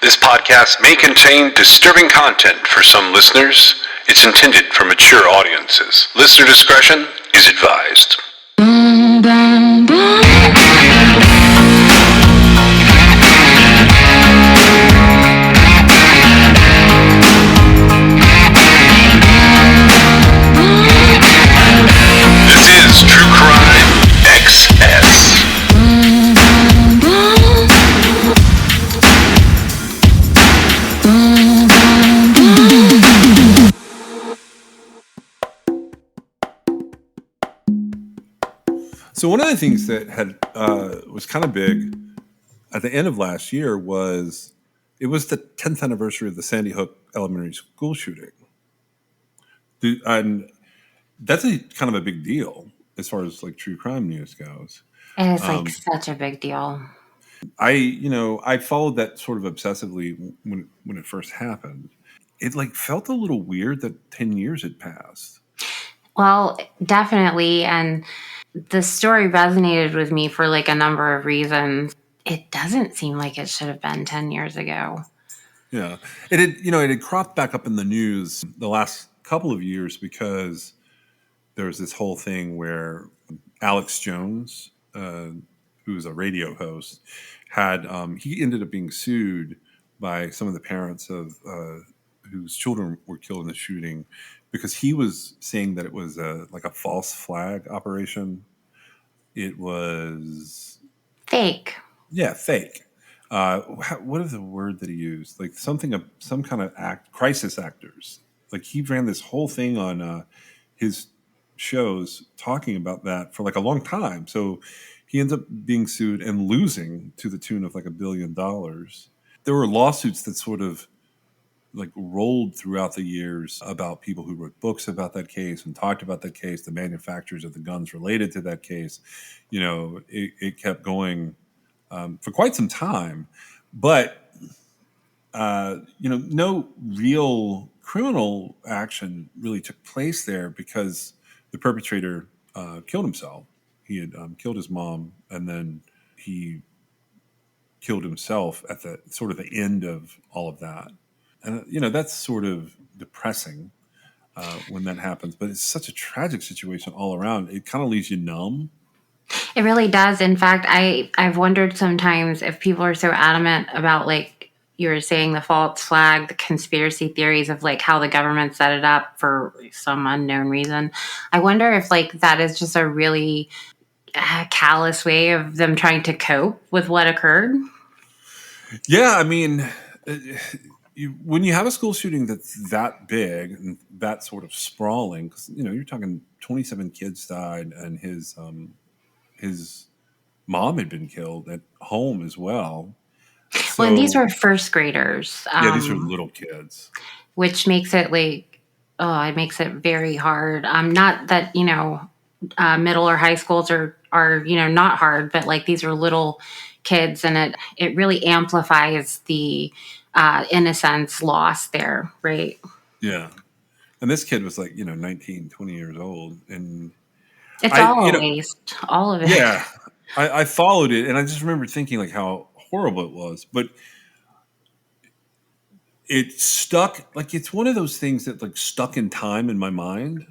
This podcast may contain disturbing content for some listeners. It's intended for mature audiences. Listener discretion is advised. This is True Crime XS. So one of the things that had was kind of big at the end of last year was it was the 10th anniversary of the Sandy Hook Elementary School shooting, and that's a kind of a big deal as far as like true crime news goes. It is like such a big deal. I followed that sort of obsessively when it first happened. It like felt a little weird that 10 years had passed. Well, definitely. And the story resonated with me for like a number of reasons. It doesn't seem like it should have been 10 years ago. Yeah. It had cropped back up in the news the last couple of years because there was this whole thing where Alex Jones, who's a radio host, he ended up being sued by some of the parents of whose children were killed in the shooting because he was saying that it was like a false flag operation. It was fake. Yeah, fake. What is the word that he used? Like some kind of crisis actors. Like he ran this whole thing on his shows talking about that for like a long time. So he ends up being sued and losing to the tune of like $1 billion. There were lawsuits that sort of like rolled throughout the years about people who wrote books about that case and talked about that case, the manufacturers of the guns related to that case. It kept going for quite some time, but no real criminal action really took place there because the perpetrator killed himself. He had killed his mom, and then he killed himself at the sort of the end of all of that. And that's sort of depressing when that happens. But it's such a tragic situation all around. It kind of leaves you numb. It really does. In fact, I've wondered sometimes if people are so adamant about, like you were saying, the false flag, the conspiracy theories of like how the government set it up for some unknown reason. I wonder if like that is just a really callous way of them trying to cope with what occurred. Yeah, I mean, when you have a school shooting that's that big and that sort of sprawling, because you're talking 27 kids died, and his mom had been killed at home as well. So, and these were first graders. Yeah, these are little kids, which makes it it makes it very hard. Not that middle or high schools are not hard, but like these are little kids, and it really amplifies the innocence lost there, right? Yeah. And this kid was like 19, 20 years old, and it's all a waste, all of it. Yeah, I followed it, and I just remember thinking like how horrible it was, but it stuck. Like it's one of those things that like stuck in time in my mind.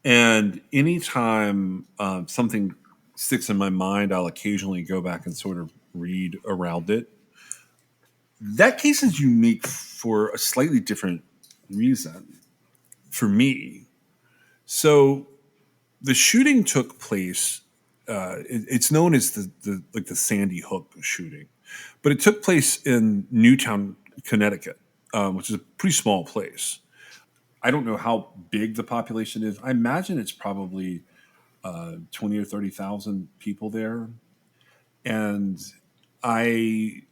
And anytime something sticks in my mind, I'll occasionally go back and sort of read around it. That case is unique for a slightly different reason for me. So the shooting took place. It's known as the Sandy Hook shooting, but it took place in Newtown, Connecticut, which is a pretty small place. I don't know how big the population is. I imagine it's probably 20 or 30,000 people there. And I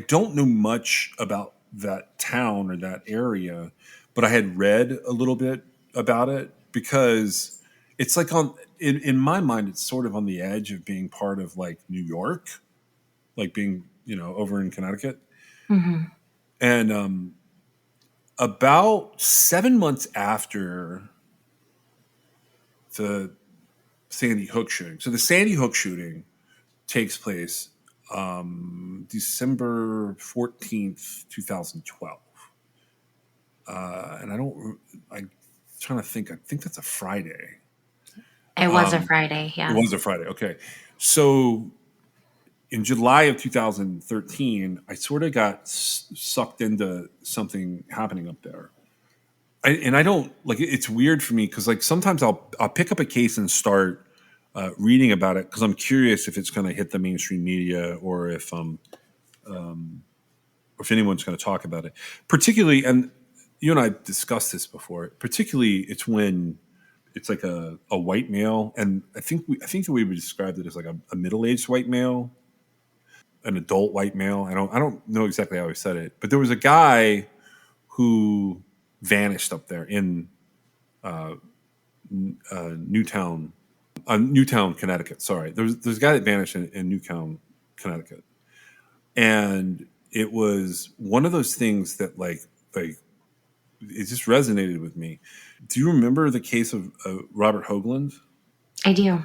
don't know much about that town or that area, but I had read a little bit about it because it's like in my mind, it's sort of on the edge of being part of like New York, like being, over in Connecticut. Mm-hmm. And about 7 months after the Sandy Hook shooting. So the Sandy Hook shooting takes place December 14th, 2012. And I'm trying to think. I think that's a Friday. It was a Friday, It yeah. was a Friday. Okay. So in July of 2013, I sort of got sucked into something happening up there. I don't like it's weird for me because like sometimes I'll pick up a case and start reading about it because I'm curious if it's going to hit the mainstream media or if anyone's going to talk about it. Particularly, and you and I discussed this before. Particularly, it's when it's like a white male, and I think the way we described it is like a middle aged white male, an adult white male. I don't know exactly how I said it, but there was a guy who vanished up there in Newtown, Newtown, Connecticut. Sorry, there's a guy that vanished in Newtown, Connecticut, and it was one of those things that like it just resonated with me. Do you remember the case of Robert Hoagland? I do.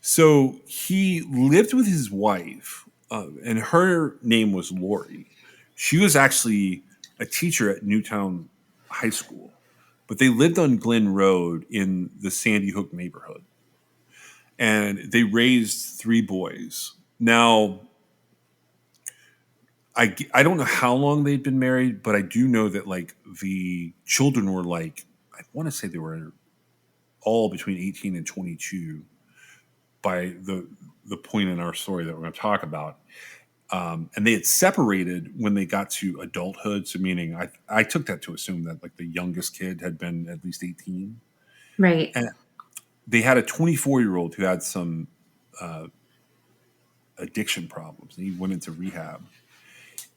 So he lived with his wife, and her name was Lori. She was actually a teacher at Newtown High School, but they lived on Glen Road in the Sandy Hook neighborhood. And they raised three boys. Now, I don't know how long they'd been married, but I do know that like the children were like, I want to say they were all between 18 and 22 by the point in our story that we're going to talk about. And they had separated when they got to adulthood. So meaning I took that to assume that like the youngest kid had been at least 18. Right. And they had a 24-year-old who had some addiction problems. And he went into rehab.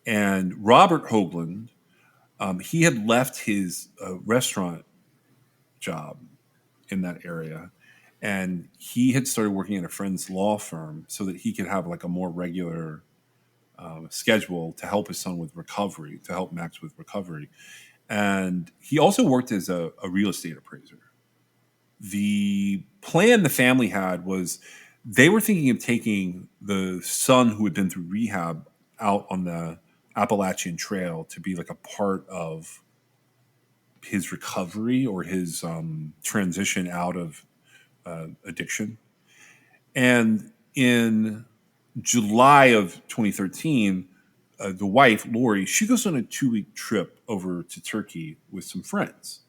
And Robert Hoagland, he had left his restaurant job in that area. And he had started working at a friend's law firm so that he could have like a more regular schedule to help his son with recovery, to help Max with recovery. And he also worked as a real estate appraiser. The plan the family had was they were thinking of taking the son who had been through rehab out on the Appalachian Trail to be like a part of his recovery or his transition out of addiction. And in July of 2013, the wife, Lori, she goes on a 2-week trip over to Turkey with some friends.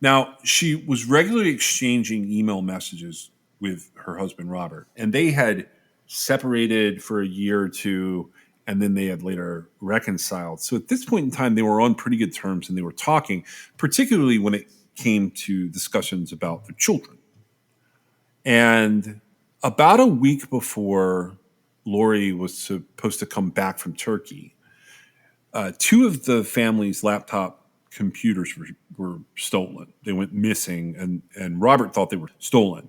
Now, she was regularly exchanging email messages with her husband, Robert, and they had separated for a year or two, and then they had later reconciled. So at this point in time, they were on pretty good terms and they were talking, particularly when it came to discussions about the children. And about a week before Lori was supposed to come back from Turkey, two of the family's laptop computers were stolen. They went missing, and Robert thought they were stolen.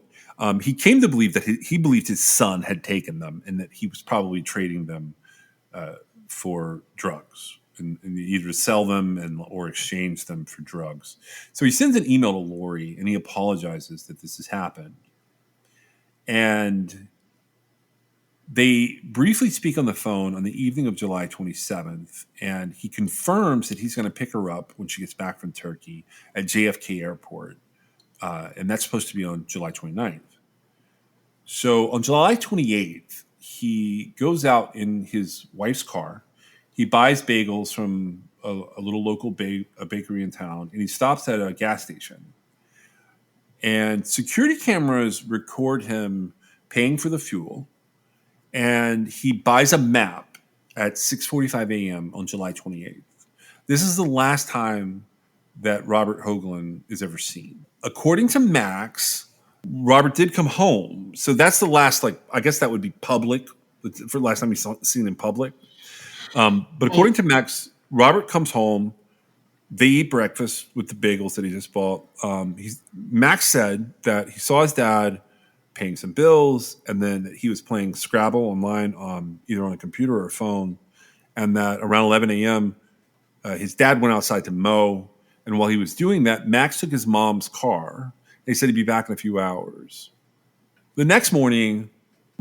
He came to believe that he believed his son had taken them and that he was probably trading them for drugs and either sell them or exchange them for drugs. So he sends an email to Lori and he apologizes that this has happened. And they briefly speak on the phone on the evening of July 27th, and he confirms that he's going to pick her up when she gets back from Turkey at JFK Airport, and that's supposed to be on July 29th. So on July 28th, he goes out in his wife's car. He buys bagels from a little local bakery in town, and he stops at a gas station. And security cameras record him paying for the fuel, and he buys a map at 6:45 a.m. on July 28th. This is the last time that Robert Hoagland is ever seen. According to Max, Robert did come home. So that's the last, like, I guess that would be public, for the last time he's seen in public. But according to Max, Robert comes home. They eat breakfast with the bagels that he just bought. Max said that he saw his dad paying some bills, and then he was playing Scrabble online, either on a computer or a phone, and that around 11 a.m., his dad went outside to mow, and while he was doing that, Max took his mom's car. They said he'd be back in a few hours. The next morning,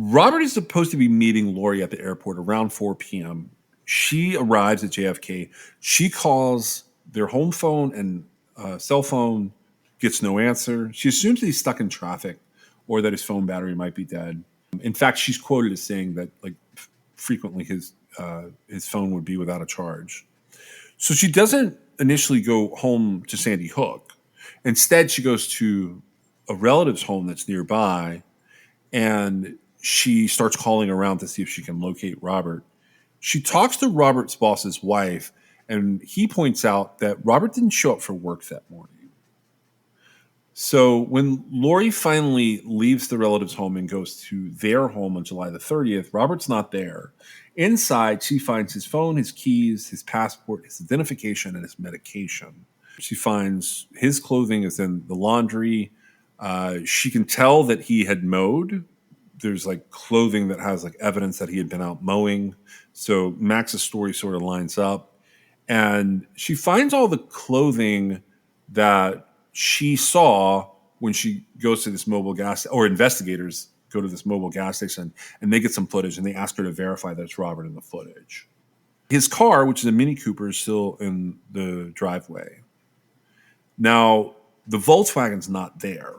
Robert is supposed to be meeting Lori at the airport around 4 p.m. She arrives at JFK. She calls their home phone and cell phone, gets no answer. She assumes that he's stuck in traffic or that his phone battery might be dead. In fact, she's quoted as saying that like frequently his phone would be without a charge. So she doesn't initially go home to Sandy Hook. Instead, she goes to a relative's home that's nearby, and she starts calling around to see if she can locate Robert. She talks to Robert's boss's wife, and he points out that Robert didn't show up for work that morning. So when Lori finally leaves the relative's home and goes to their home on July the 30th, Robert's not there. Inside, she finds his phone, his keys, his passport, his identification, and his medication. She finds his clothing is in the laundry. She can tell that he had mowed. There's like clothing that has like evidence that he had been out mowing. So Max's story sort of lines up. And she finds all the clothing that she saw when she goes to this mobile gas, or investigators go to this mobile gas station, and they get some footage and they ask her to verify that it's Robert in the footage. His car, which is a Mini Cooper, is still in the driveway. Now, the Volkswagen's not there,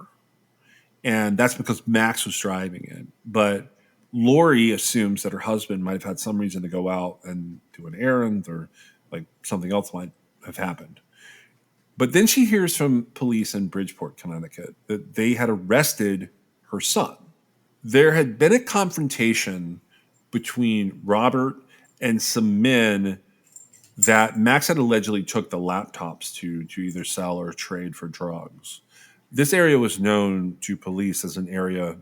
and that's because Max was driving it. But Lori assumes that her husband might have had some reason to go out and do an errand, or like something else might have happened. But then she hears from police in Bridgeport, Connecticut, that they had arrested her son. There had been a confrontation between Robert and some men that Max had allegedly took the laptops to either sell or trade for drugs. This area was known to police as an area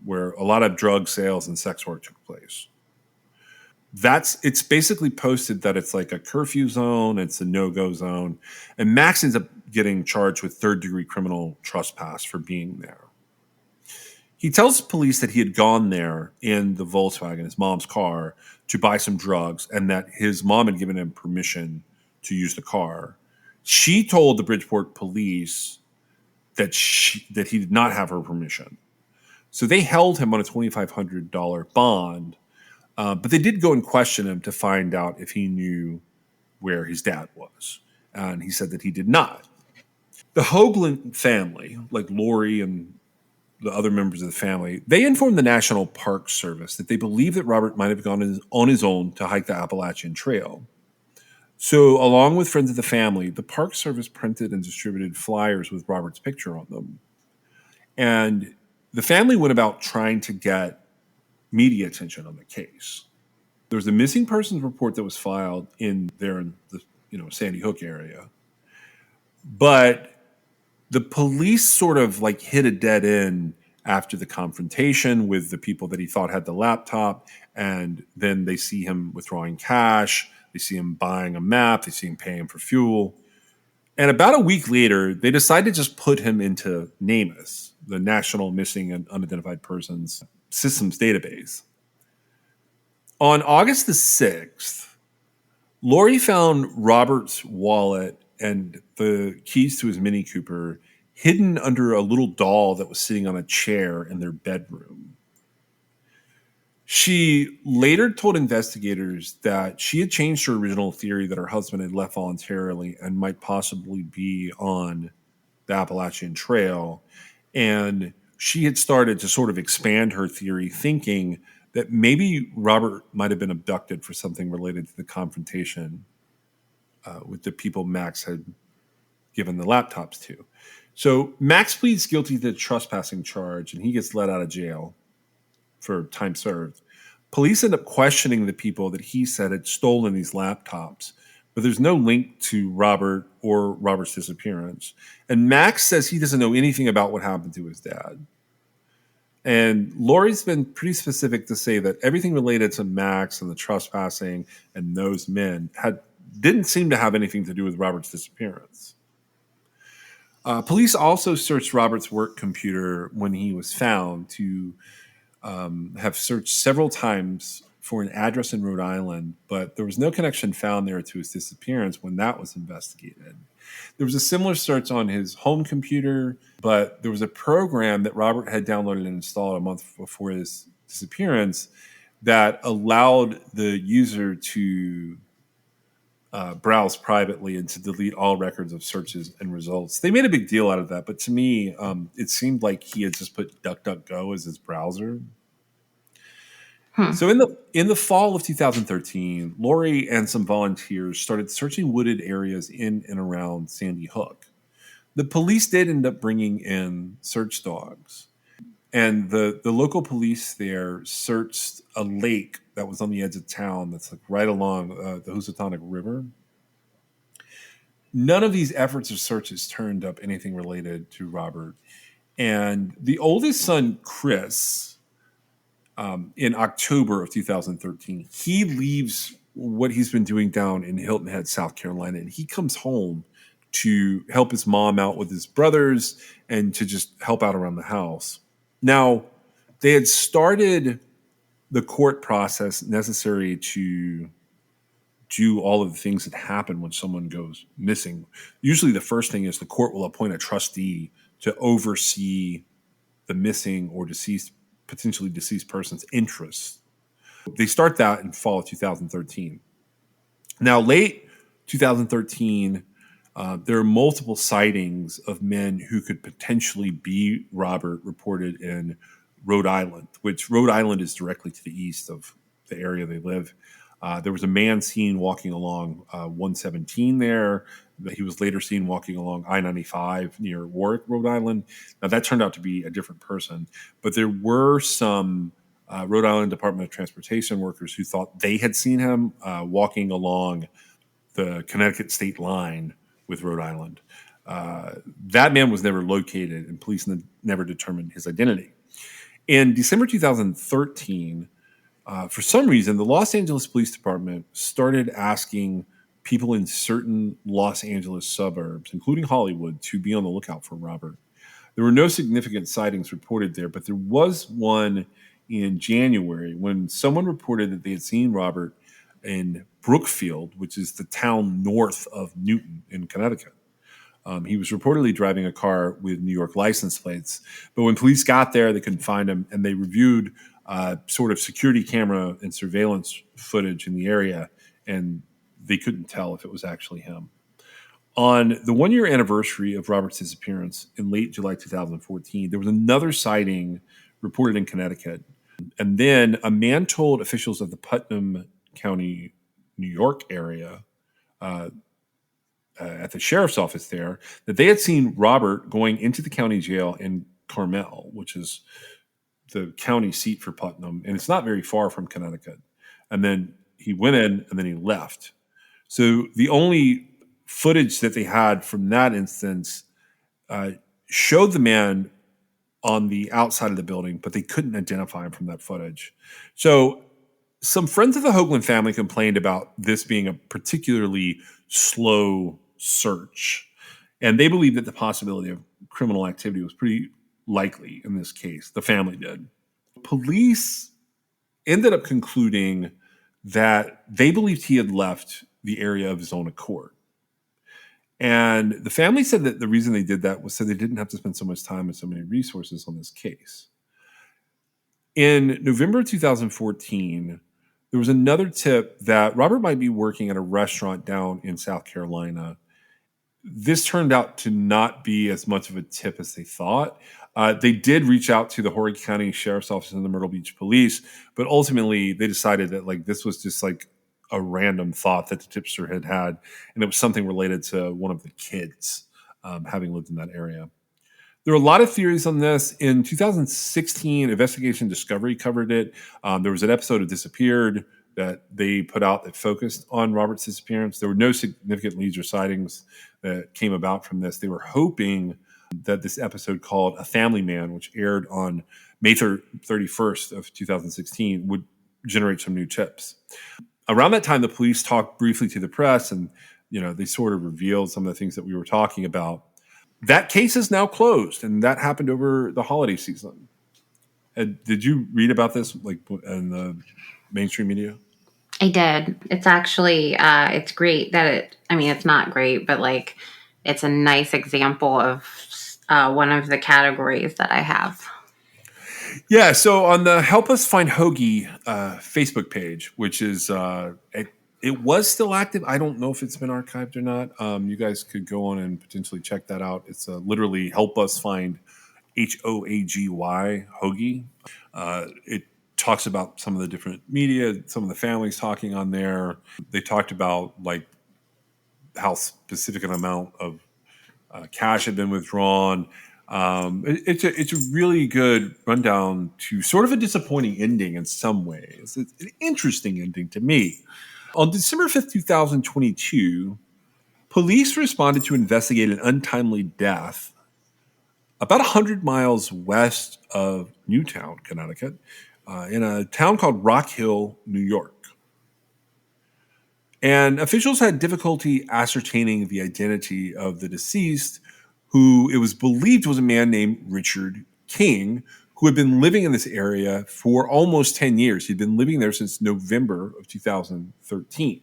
where a lot of drug sales and sex work took place. It's basically posted that it's like a curfew zone, it's a no-go zone, and Max ends up getting charged with third-degree criminal trespass for being there. He tells police that he had gone there in the Volkswagen, his mom's car, to buy some drugs, and that his mom had given him permission to use the car. She told the Bridgeport police that he did not have her permission. So they held him on a $2,500 bond, but they did go and question him to find out if he knew where his dad was. And he said that he did not. The Hoagland family, like Lori and the other members of the family, they informed the National Park Service that they believe that Robert might have gone on his own to hike the Appalachian Trail. So, along with friends of the family, the Park Service printed and distributed flyers with Robert's picture on them. And the family went about trying to get media attention on the case. There was a missing persons report that was filed in the Sandy Hook area. But the police sort of like hit a dead end after the confrontation with the people that he thought had the laptop. And then they see him withdrawing cash. They see him buying a map. They see him paying for fuel. And about a week later, they decide to just put him into NamUs, the National Missing and Unidentified Persons Systems Database. On August the 6th, Lori found Robert's wallet and the keys to his Mini Cooper hidden under a little doll that was sitting on a chair in their bedroom. She later told investigators that she had changed her original theory that her husband had left voluntarily and might possibly be on the Appalachian Trail. And she had started to sort of expand her theory, thinking that maybe Robert might have been abducted for something related to the confrontation with the people Max had given the laptops to. So Max pleads guilty to the trespassing charge, and he gets let out of jail for time served. Police end up questioning the people that he said had stolen these laptops, but there's no link to Robert or Robert's disappearance. And Max says he doesn't know anything about what happened to his dad. And Lori's been pretty specific to say that everything related to Max and the trespassing and those men didn't seem to have anything to do with Robert's disappearance. Police also searched Robert's work computer when he was found to have searched several times for an address in Rhode Island, but there was no connection found there to his disappearance when that was investigated. There was a similar search on his home computer, but there was a program that Robert had downloaded and installed a month before his disappearance that allowed the user to browse privately and to delete all records of searches and results. They made a big deal out of that, but to me, it seemed like he had just put DuckDuckGo as his browser. So in the fall of 2013, Lori and some volunteers started searching wooded areas in and around Sandy Hook. The police did end up bringing in search dogs, and the local police there searched a lake that was on the edge of town that's like right along the Housatonic River. None of these efforts or searches turned up anything related to Robert. And the oldest son, Chris, in October of 2013, he leaves what he's been doing down in Hilton Head, South Carolina, and he comes home to help his mom out with his brothers and to just help out around the house. Now, they had started the court process necessary to do all of the things that happen when someone goes missing. Usually the first thing is the court will appoint a trustee to oversee the missing or potentially deceased person's interests. They start that in fall of 2013. Now, late 2013, there are multiple sightings of men who could potentially be Robert reported in Rhode Island, which Rhode Island is directly to the east of the area they live. There was a man seen walking along 117 there. He was later seen walking along I-95 near Warwick, Rhode Island. Now, that turned out to be a different person. But there were some Rhode Island Department of Transportation workers who thought they had seen him walking along the Connecticut state line with Rhode Island. That man was never located, and police never determined his identity. In December 2013, for some reason, the Los Angeles Police Department started asking people in certain Los Angeles suburbs, including Hollywood, to be on the lookout for Robert. There were no significant sightings reported there, but there was one in January when someone reported that they had seen Robert in Brookfield, which is the town north of Newton in Connecticut. He was reportedly driving a car with New York license plates, but when police got there, they couldn't find him, and they reviewed sort of security camera and surveillance footage in the area, and they couldn't tell if it was actually him. On the one-year anniversary of Robert's disappearance in late July 2014, there was another sighting reported in Connecticut. And then a man told officials of the Putnam County, New York area at the sheriff's office there that they had seen Robert going into the county jail in Carmel, which is the county seat for Putnam, and it's not very far from Connecticut. And then he went in and then he left. So the only footage that they had from that instance showed the man on the outside of the building, but they couldn't identify him from that footage. So some friends of the Hoagland family complained about this being a particularly slow search, and they believed that the possibility of criminal activity was pretty likely in this case. The family did. Police ended up concluding that they believed he had left the area of his own accord. And the family said that the reason they did that was so they didn't have to spend so much time and so many resources on this case. In November 2014, there was another tip that Robert might be working at a restaurant down in South Carolina. This turned out to not be as much of a tip as they thought. They did reach out to the Horry County Sheriff's Office and the Myrtle Beach Police, but ultimately they decided that this was just a random thought that the tipster had, and it was something related to one of the kids having lived in that area. There are a lot of theories on this. In 2016, Investigation Discovery covered it. There was an episode of Disappeared that they put out that focused on Robert's disappearance. There were no significant leads or sightings that came about from this. They were hoping that this episode called A Family Man, which aired on May 31st of 2016, would generate some new tips. Around that time, the police talked briefly to the press, and they sort of revealed some of the things that we were talking about. That case is now closed, and that happened over the holiday season. Did you read about this? mainstream media? I did. It's actually it's great that it's not great, but like it's a nice example of one of the categories that I have. Yeah, so on the Help Us Find Hoagie Facebook page, which is it was still active. I don't know if it's been archived or not. You guys could go on and potentially check that out. It's literally Help Us Find Hoagie. It talks about some of the different media, some of the families talking on there. They talked about like how specific an amount of cash had been withdrawn. It's a really good rundown to sort of a disappointing ending in some ways. It's an interesting ending to me. On December 5th, 2022, police responded to investigate an untimely death about 100 miles west of Newtown, Connecticut, in a town called Rock Hill, New York. And officials had difficulty ascertaining the identity of the deceased, who it was believed was a man named Richard King, who had been living in this area for almost 10 years. He'd been living there since November of 2013.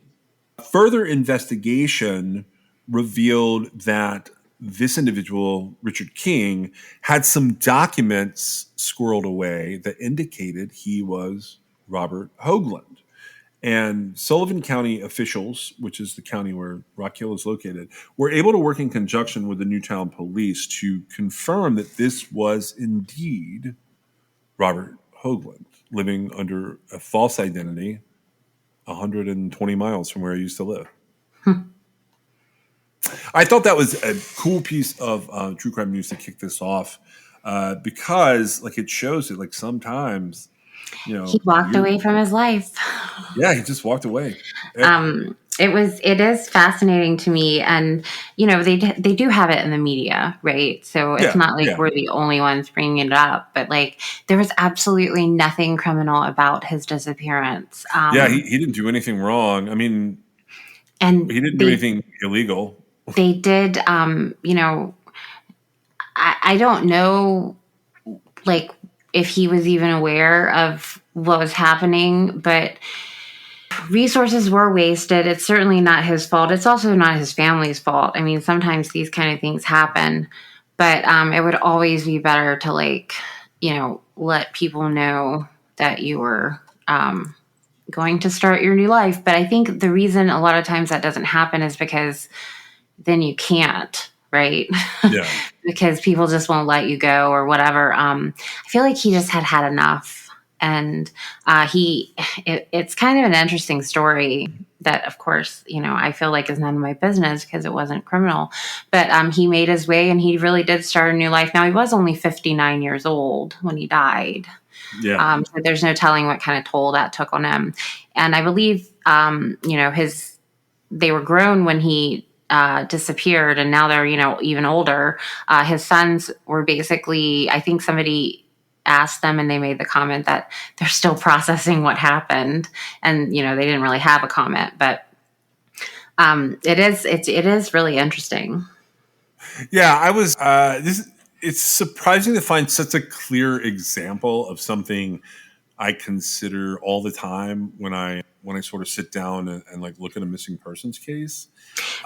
Further investigation revealed that this individual, Richard King, had some documents squirreled away that indicated he was Robert Hoagland. And Sullivan County officials, which is the county where Rock Hill is located, were able to work in conjunction with the Newtown police to confirm that this was indeed Robert Hoagland, living under a false identity 120 miles from where he used to live. I thought that was a cool piece of true crime news to kick this off because, like, it shows that, like, sometimes, He walked away from his life. Yeah, he just walked away. It is fascinating to me, and they do have it in the media, right? So it's not like we're the only ones bringing it up, but like there was absolutely nothing criminal about his disappearance. He didn't do anything wrong. I mean, and he didn't do anything illegal. They did, I don't know, like if he was even aware of what was happening, but resources were wasted. It's certainly not his fault. It's also not his family's fault. I mean, sometimes these kind of things happen, but it would always be better to let people know that you were going to start your new life. But I think the reason a lot of times that doesn't happen is because then you can't, right? Yeah. Because people just won't let you go or whatever. I feel like he just had enough. And it's kind of an interesting story that, of course, I feel like is none of my business because it wasn't criminal. But he made his way and he really did start a new life. Now, he was only 59 years old when he died. Yeah. So there's no telling what kind of toll that took on him. And I believe, they were grown when he disappeared, and now they're, even older. His sons were basically, I think somebody asked them and they made the comment that they're still processing what happened. And, they didn't really have a comment, but it is really interesting. Yeah, it's surprising to find such a clear example of something I consider all the time when I sort of sit down and like look at a missing persons case.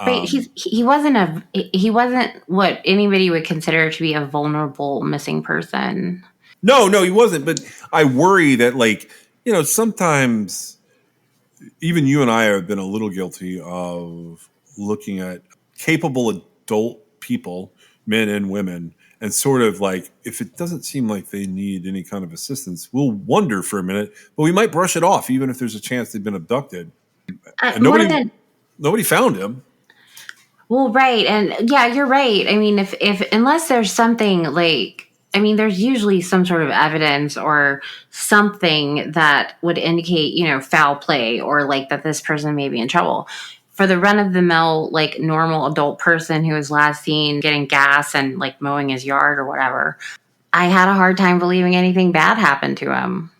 Right. He wasn't what anybody would consider to be a vulnerable missing person. No, he wasn't. But I worry that, like, sometimes even you and I have been a little guilty of looking at capable adult people, men and women, and sort of like, if it doesn't seem like they need any kind of assistance, we'll wonder for a minute, but we might brush it off, even if there's a chance they've been abducted. And nobody found him. Well, right. And yeah, you're right. I mean, if unless there's something like, there's usually some sort of evidence or something that would indicate, foul play or like that this person may be in trouble. For the run of the mill, like normal adult person who was last seen getting gas and like mowing his yard or whatever, I had a hard time believing anything bad happened to him.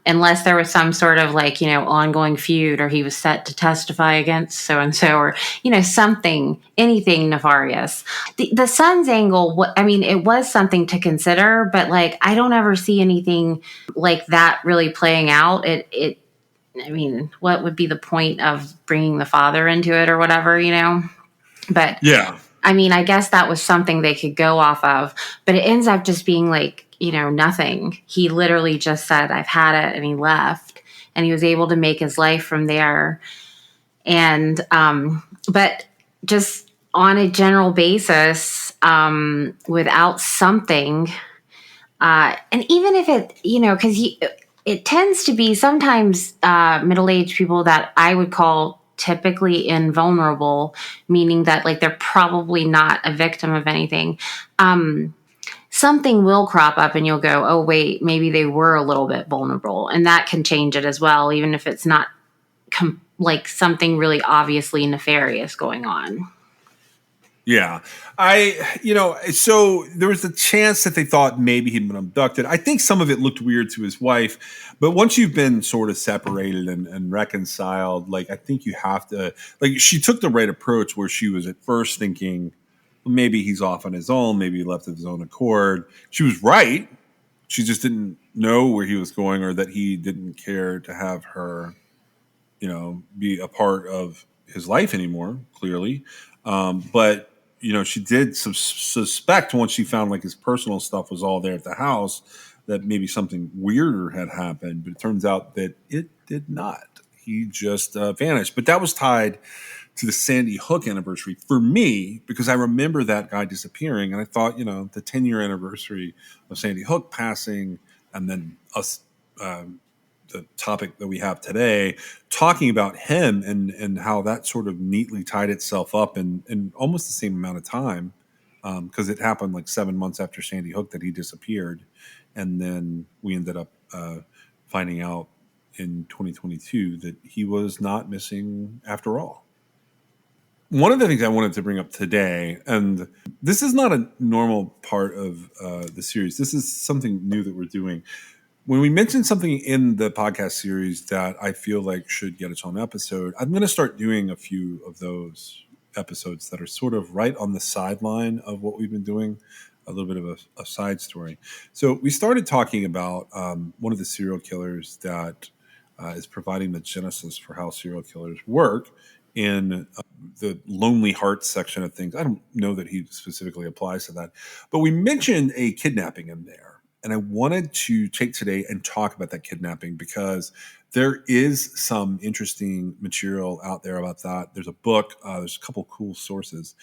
Unless there was some sort of ongoing feud, or he was set to testify against so and so, or anything nefarious. The son's angle, I mean, it was something to consider, but I don't ever see anything like that really playing out. I mean, what would be the point of bringing the father into it or whatever, But Yeah. I mean, I guess that was something they could go off of, but it ends up just being nothing. He literally just said, "I've had it," and he left, and he was able to make his life from there. And, but just on a general basis, without something, and even if because it tends to be sometimes middle-aged people that I would call typically invulnerable, meaning that they're probably not a victim of anything. Something will crop up and you'll go, oh wait, maybe they were a little bit vulnerable, and that can change it as well, even if it's not something really obviously nefarious going on. Yeah. So there was a chance that they thought maybe he'd been abducted. I think some of it looked weird to his wife, but once you've been sort of separated and reconciled, I think you have to, she took the right approach, where she was at first thinking, well, maybe he's off on his own, maybe he left of his own accord. She was right. She just didn't know where he was going, or that he didn't care to have her, be a part of his life anymore, clearly. But she did suspect, once she found his personal stuff was all there at the house, that maybe something weirder had happened. But it turns out that it did not. He just vanished. But that was tied to the Sandy Hook anniversary for me, because I remember that guy disappearing, and I thought, the 10-year anniversary of Sandy Hook passing, and then us, the topic that we have today, talking about him and how that sort of neatly tied itself up in almost the same amount of time, because it happened 7 months after Sandy Hook that he disappeared, and then we ended up finding out in 2022 that he was not missing after all. One of the things I wanted to bring up today, and this is not a normal part of the series, this is something new that we're doing. When we mention something in the podcast series that I feel should get its own episode, I'm going to start doing a few of those episodes that are sort of right on the sideline of what we've been doing, a little bit of a side story. So we started talking about one of the serial killers that is providing the genesis for how serial killers work in the Lonely Hearts section of things. I don't know that he specifically applies to that, but we mentioned a kidnapping in there. And I wanted to take today and talk about that kidnapping, because there is some interesting material out there about that. There's a book. There's a couple cool sources.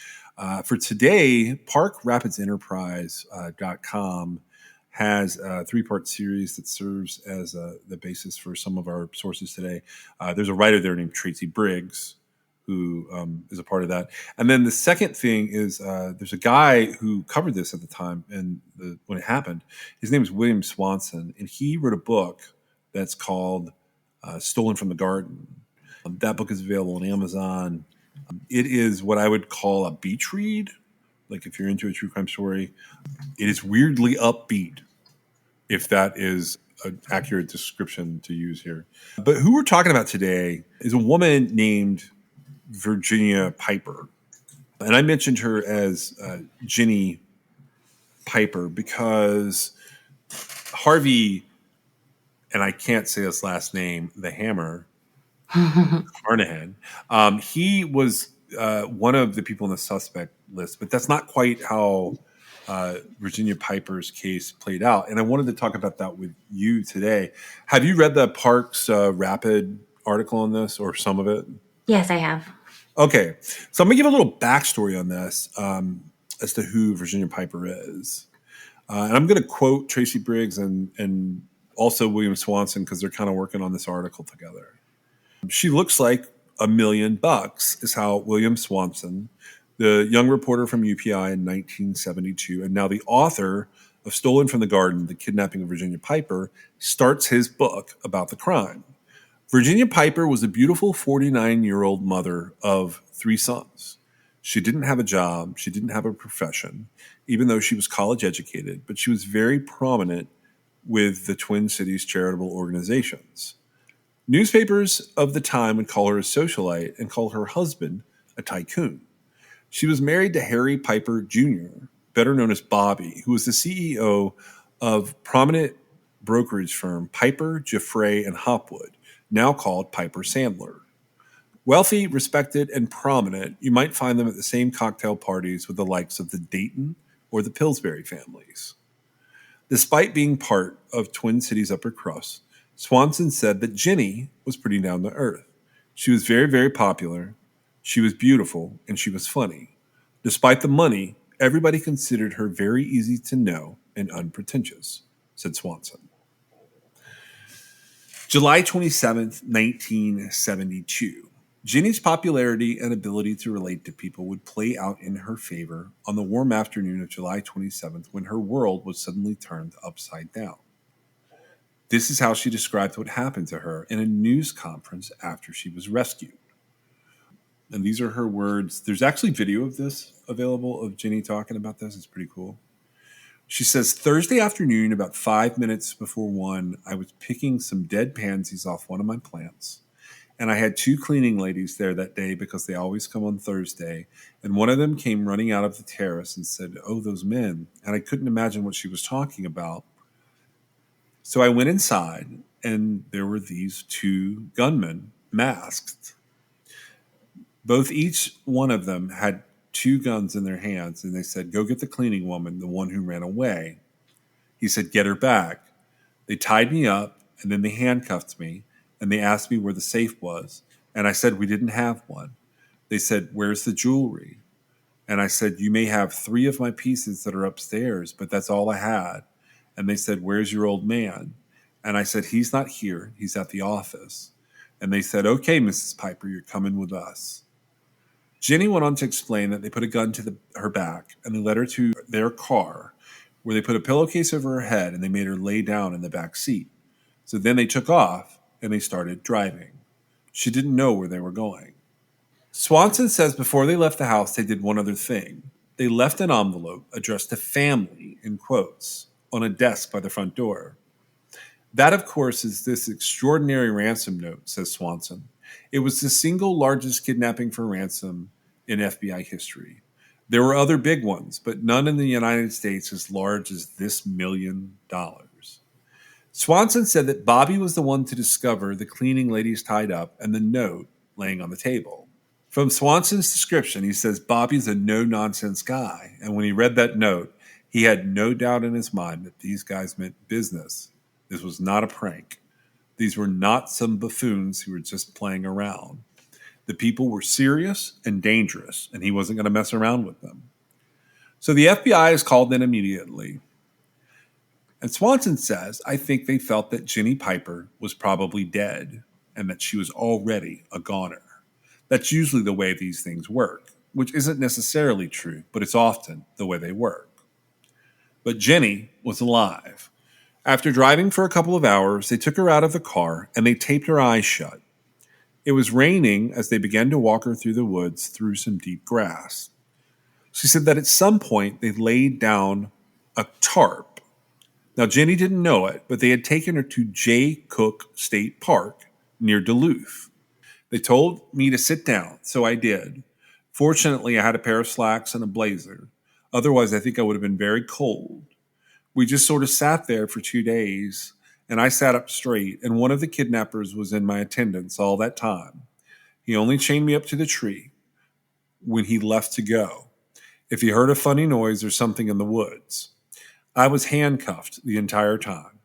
For today, parkradspsenterprise.com has a 3-part series that serves as the basis for some of our sources today. There's a writer there named Tracy Briggs, who is a part of that. And then the second thing is there's a guy who covered this at the time, and when it happened. His name is William Swanson, and he wrote a book that's called Stolen from the Garden. That book is available on Amazon. It is what I would call a beach read. If you're into a true crime story, it is weirdly upbeat, if that is an accurate description to use here. But who we're talking about today is a woman named Virginia Piper. And I mentioned her as Ginny Piper because Harvey, and I can't say his last name, the Hammer, Carnahan, he was one of the people in the suspect list, but that's not quite how Virginia Piper's case played out. And I wanted to talk about that with you today. Have you read the Parks Rapid article on this, or some of it? Yes, I have. Okay, so I'm going to give a little backstory on this as to who Virginia Piper is. And I'm going to quote Tracy Briggs and also William Swanson, because they're kind of working on this article together. She looks like $1 million, is how William Swanson, the young reporter from UPI in 1972, and now the author of Stolen from the Garden, The Kidnapping of Virginia Piper, starts his book about the crime. Virginia Piper was a beautiful 49-year-old mother of 3 sons. She didn't have a job. She didn't have a profession, even though she was college educated, but she was very prominent with the Twin Cities charitable organizations. Newspapers of the time would call her a socialite and call her husband a tycoon. She was married to Harry Piper Jr., better known as Bobby, who was the CEO of prominent brokerage firm Piper, Giuffre, and Hopwood, now called Piper Sandler. Wealthy, respected, and prominent, you might find them at the same cocktail parties with the likes of the Dayton or the Pillsbury families. Despite being part of Twin Cities' upper crust, Swanson said that Ginny was pretty down to earth. She was very, very popular, she was beautiful, and she was funny. Despite the money, everybody considered her very easy to know and unpretentious, said Swanson. July 27th, 1972. Ginny's popularity and ability to relate to people would play out in her favor on the warm afternoon of July 27th when her world was suddenly turned upside down. This is how she described what happened to her in a news conference after she was rescued. And these are her words. There's actually video of this available of Ginny talking about this. It's pretty cool. She says, Thursday afternoon, about 5 minutes before 1, I was picking some dead pansies off one of my plants. And I had 2 cleaning ladies there that day because they always come on Thursday. And one of them came running out of the terrace and said, "Oh, those men." And I couldn't imagine what she was talking about. So I went inside, and there were these 2 gunmen masked. Each one of them had 2 guns in their hands, and they said, "Go get the cleaning woman, the one who ran away." He said, "Get her back." They tied me up, and then they handcuffed me, and they asked me where the safe was. And I said, "We didn't have one." They said, "Where's the jewelry?" And I said, "You may have 3 of my pieces that are upstairs, but that's all I had." And they said, "Where's your old man?" And I said, "He's not here. He's at the office." And they said, "Okay, Mrs. Piper, you're coming with us." Ginny went on to explain that they put a gun to her back and they led her to their car where they put a pillowcase over her head and they made her lay down in the back seat. So then they took off and they started driving. She didn't know where they were going. Swanson says before they left the house, they did one other thing. They left an envelope addressed to family, in quotes, on a desk by the front door. That, of course, is this extraordinary ransom note, says Swanson. It was the single largest kidnapping for ransom in FBI history. There were other big ones, but none in the United States as large as this $1 million. Swanson said that Bobby was the one to discover the cleaning ladies tied up and the note laying on the table. From Swanson's description, he says Bobby's a no-nonsense guy, and when he read that note, he had no doubt in his mind that these guys meant business. This was not a prank. These were not some buffoons who were just playing around. The people were serious and dangerous, and he wasn't going to mess around with them. So the FBI is called in immediately. And Swanson says, I think they felt that Ginny Piper was probably dead and that she was already a goner. That's usually the way these things work, which isn't necessarily true, but it's often the way they work. But Ginny was alive. After driving for a couple of hours, they took her out of the car and they taped her eyes shut. It was raining as they began to walk her through the woods through some deep grass. She said that at some point they laid down a tarp. Now, Ginny didn't know it, but they had taken her to Jay Cook State Park near Duluth. They told me to sit down, so I did. Fortunately, I had a pair of slacks and a blazer. Otherwise, I think I would have been very cold. We just sort of sat there for 2 days, and I sat up straight, and one of the kidnappers was in my attendance all that time. He only chained me up to the tree when he left to go, if he heard a funny noise or something in the woods. I was handcuffed the entire time.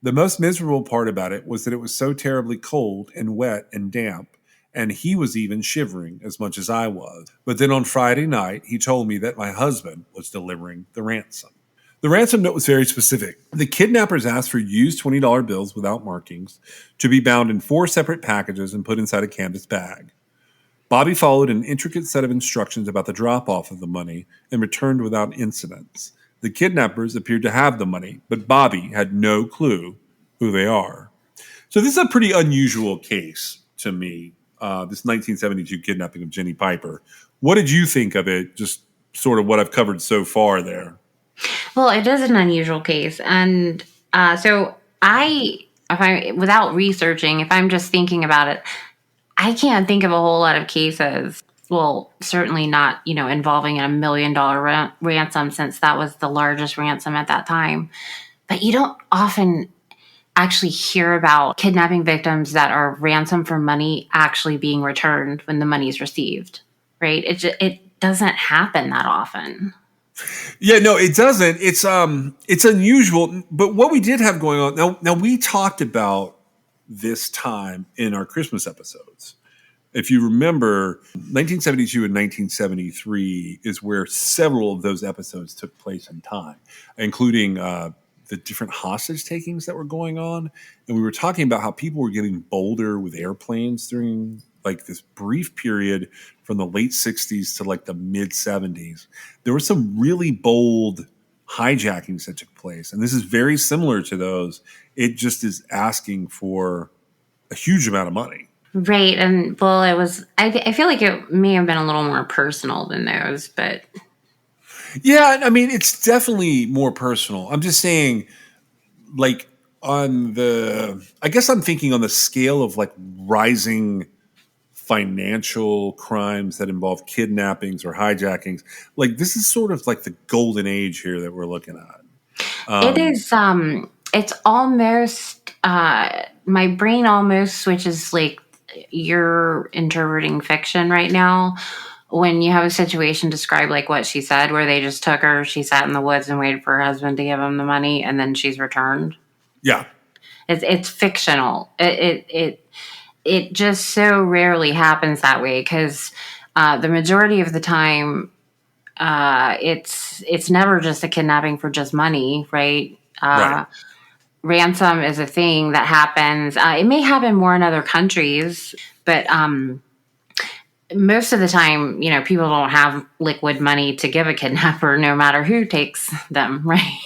The most miserable part about it was that it was so terribly cold and wet and damp, and he was even shivering as much as I was. But then on Friday night, he told me that my husband was delivering the ransom. The ransom note was very specific. The kidnappers asked for used $20 bills without markings to be bound in 4 separate packages and put inside a canvas bag. Bobby followed an intricate set of instructions about the drop-off of the money and returned without incidents. The kidnappers appeared to have the money, but Bobby had no clue who they are. So this is a pretty unusual case to me, this 1972 kidnapping of Ginny Piper. What did you think of it, just sort of what I've covered so far there? Well, it is an unusual case. And So without researching, if I'm just thinking about it, I can't think of a whole lot of cases. Well, certainly not, involving a $1 million ransom, since that was the largest ransom at that time. But you don't often actually hear about kidnapping victims that are ransom for money actually being returned when the money is received, right? It doesn't happen that often. Yeah, no, it doesn't. It's unusual. But what we did have going on now we talked about this time in our Christmas episodes. If you remember, 1972 and 1973 is where several of those episodes took place in time, including the different hostage takings that were going on. And we were talking about how people were getting bolder with airplanes during like this brief period from the late 60s to like the mid 70s. There were some really bold hijackings that took place. And this is very similar to those. It just is asking for a huge amount of money. Right. And well, I feel like it may have been a little more personal than those, but. Yeah, I mean, it's definitely more personal. I'm just saying, like, I guess I'm thinking on the scale of like rising financial crimes that involve kidnappings or hijackings. Like, this is sort of like the golden age here that we're looking at. It is, it's almost, my brain almost switches like you're interpreting fiction right now. When you have a situation described like what she said, where they just took her, she sat in the woods and waited for her husband to give him the money, and then she's returned. Yeah. It's fictional. It just so rarely happens that way, because the majority of the time, it's never just a kidnapping for just money, right? Right. Ransom is a thing that happens. It may happen more in other countries, but most of the time, people don't have liquid money to give a kidnapper, no matter who takes them, right?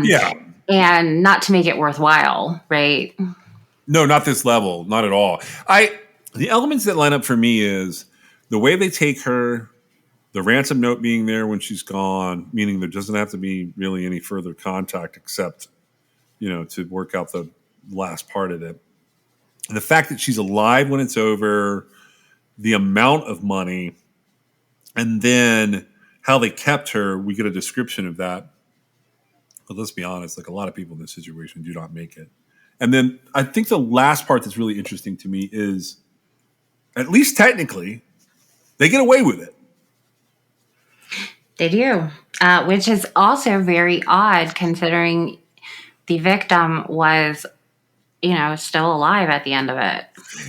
Yeah. And not to make it worthwhile, right? No, not this level, not at all. The elements that line up for me is the way they take her, the ransom note being there when she's gone, meaning there doesn't have to be really any further contact except, to work out the last part of it. And the fact that she's alive when it's over, the amount of money, and then how they kept her, we get a description of that. But let's be honest, like a lot of people in this situation do not make it. And then I think the last part that's really interesting to me is, at least technically, they get away with it. They do, which is also very odd considering the victim was, still alive at the end of it.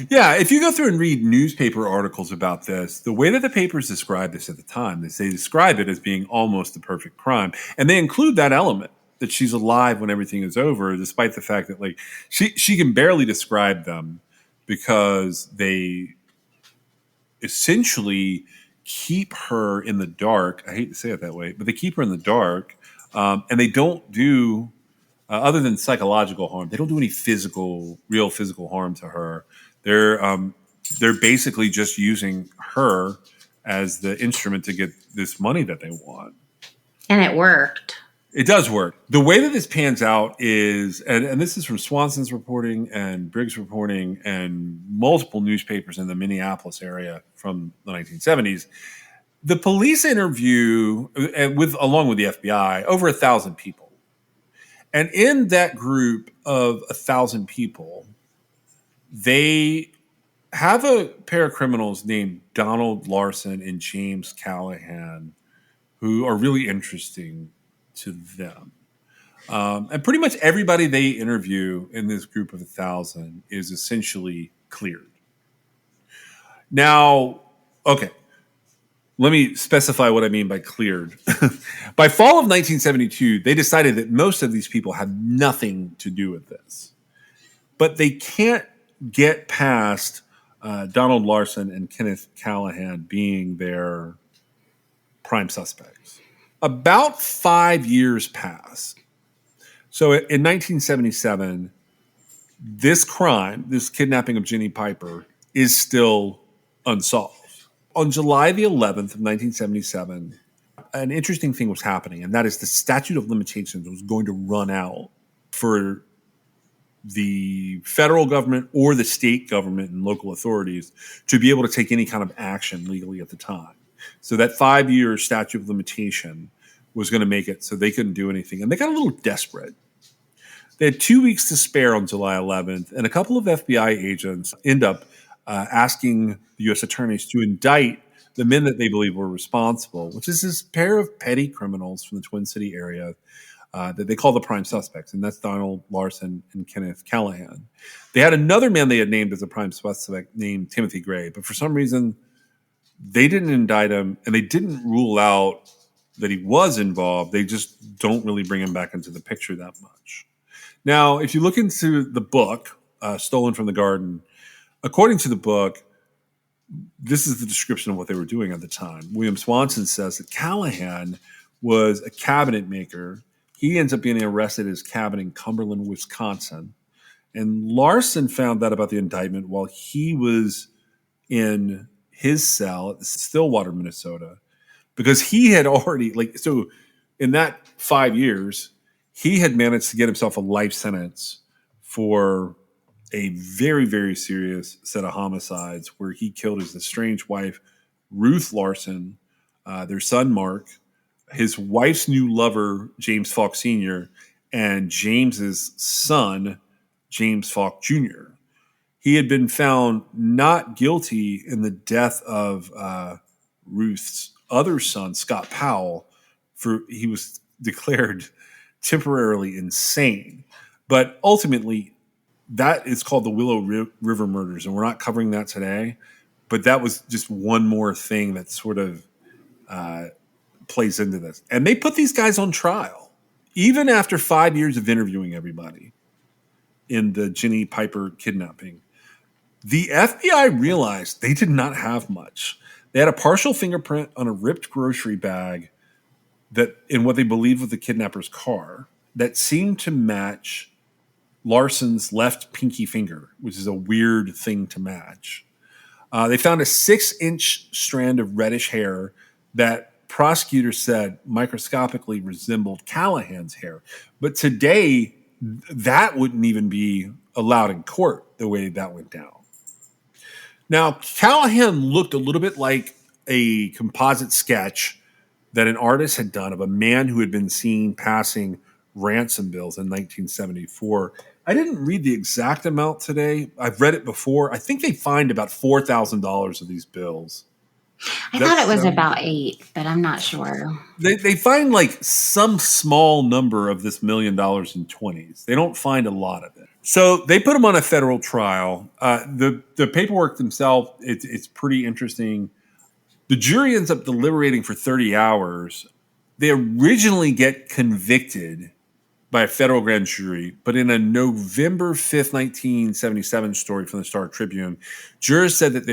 Yeah, if you go through and read newspaper articles about this, the way that the papers describe this at the time, they describe it as being almost the perfect crime. And they include that element that she's alive when everything is over, despite the fact that like she can barely describe them because they essentially keep her in the dark. I hate to say it that way, but they keep her in the dark, and they don't do other than psychological harm. They don't do any real physical harm to her. They're basically just using her as the instrument to get this money that they want. And it worked. It does work. The way that this pans out is, and this is from Swanson's reporting and Briggs' reporting and multiple newspapers in the Minneapolis area from the 1970s. The police interview, along with the FBI, over 1,000 people. And in that group of 1,000 people, they have a pair of criminals named Donald Larson and James Callahan who are really interesting to them. And pretty much everybody they interview in this group of 1,000 is essentially cleared. Now, okay, let me specify what I mean by cleared. By fall of 1972, they decided that most of these people had nothing to do with this. But they can't get past Donald Larson and Kenneth Callahan being their prime suspects. About 5 years pass. So in 1977, this crime, this kidnapping of Jenny Piper, is still unsolved. On July the 11th of 1977, an interesting thing was happening, and that is the statute of limitations was going to run out for the federal government or the state government and local authorities to be able to take any kind of action legally at the time. So that 5-year statute of limitation was going to make it so they couldn't do anything. And they got a little desperate. They had 2 weeks to spare on July 11th, and a couple of FBI agents end up asking the U.S. attorneys to indict the men that they believe were responsible, which is this pair of petty criminals from the Twin City area that they call the prime suspects, and that's Donald Larson and Kenneth Callahan. They had another man they had named as a prime suspect named Timothy Gray, but for some reason they didn't indict him, and they didn't rule out that he was involved. They just don't really bring him back into the picture that much. Now, if you look into the book, Stolen from the Garden, according to the book, this is the description of what they were doing at the time. William Swanson says that Callahan was a cabinet maker. He ends up being arrested at his cabin in Cumberland, Wisconsin. And Larson found out about the indictment while he was in his cell at Stillwater, Minnesota, because he had already, so in that 5 years, he had managed to get himself a life sentence for a very, very serious set of homicides where he killed his estranged wife, Ruth Larson, their son, Mark, his wife's new lover, James Falk Sr., and James's son, James Falk Jr. He had been found not guilty in the death of Ruth's other son, Scott Powell, he was declared temporarily insane. But ultimately, that is called the Willow River murders, and we're not covering that today. But that was just one more thing that sort of plays into this. And they put these guys on trial, even after 5 years of interviewing everybody in the Jenny Piper kidnapping. The FBI realized they did not have much. They had a partial fingerprint on a ripped grocery bag that in what they believed was the kidnapper's car that seemed to match Larson's left pinky finger, which is a weird thing to match. They found a 6-inch strand of reddish hair that prosecutors said microscopically resembled Callahan's hair. But today, that wouldn't even be allowed in court the way that went down. Now, Callahan looked a little bit like a composite sketch that an artist had done of a man who had been seen passing ransom bills in 1974. I didn't read the exact amount today. I've read it before. I think they fined about $4,000 of these bills. I thought it was about 8, but I'm not sure. They find some small number of this $1 million in 20s. They don't find a lot of it. So they put him on a federal trial. The paperwork themselves, it's pretty interesting. The jury ends up deliberating for 30 hours. They originally get convicted by a federal grand jury, but in a November 5th, 1977 story from the Star Tribune, jurors said that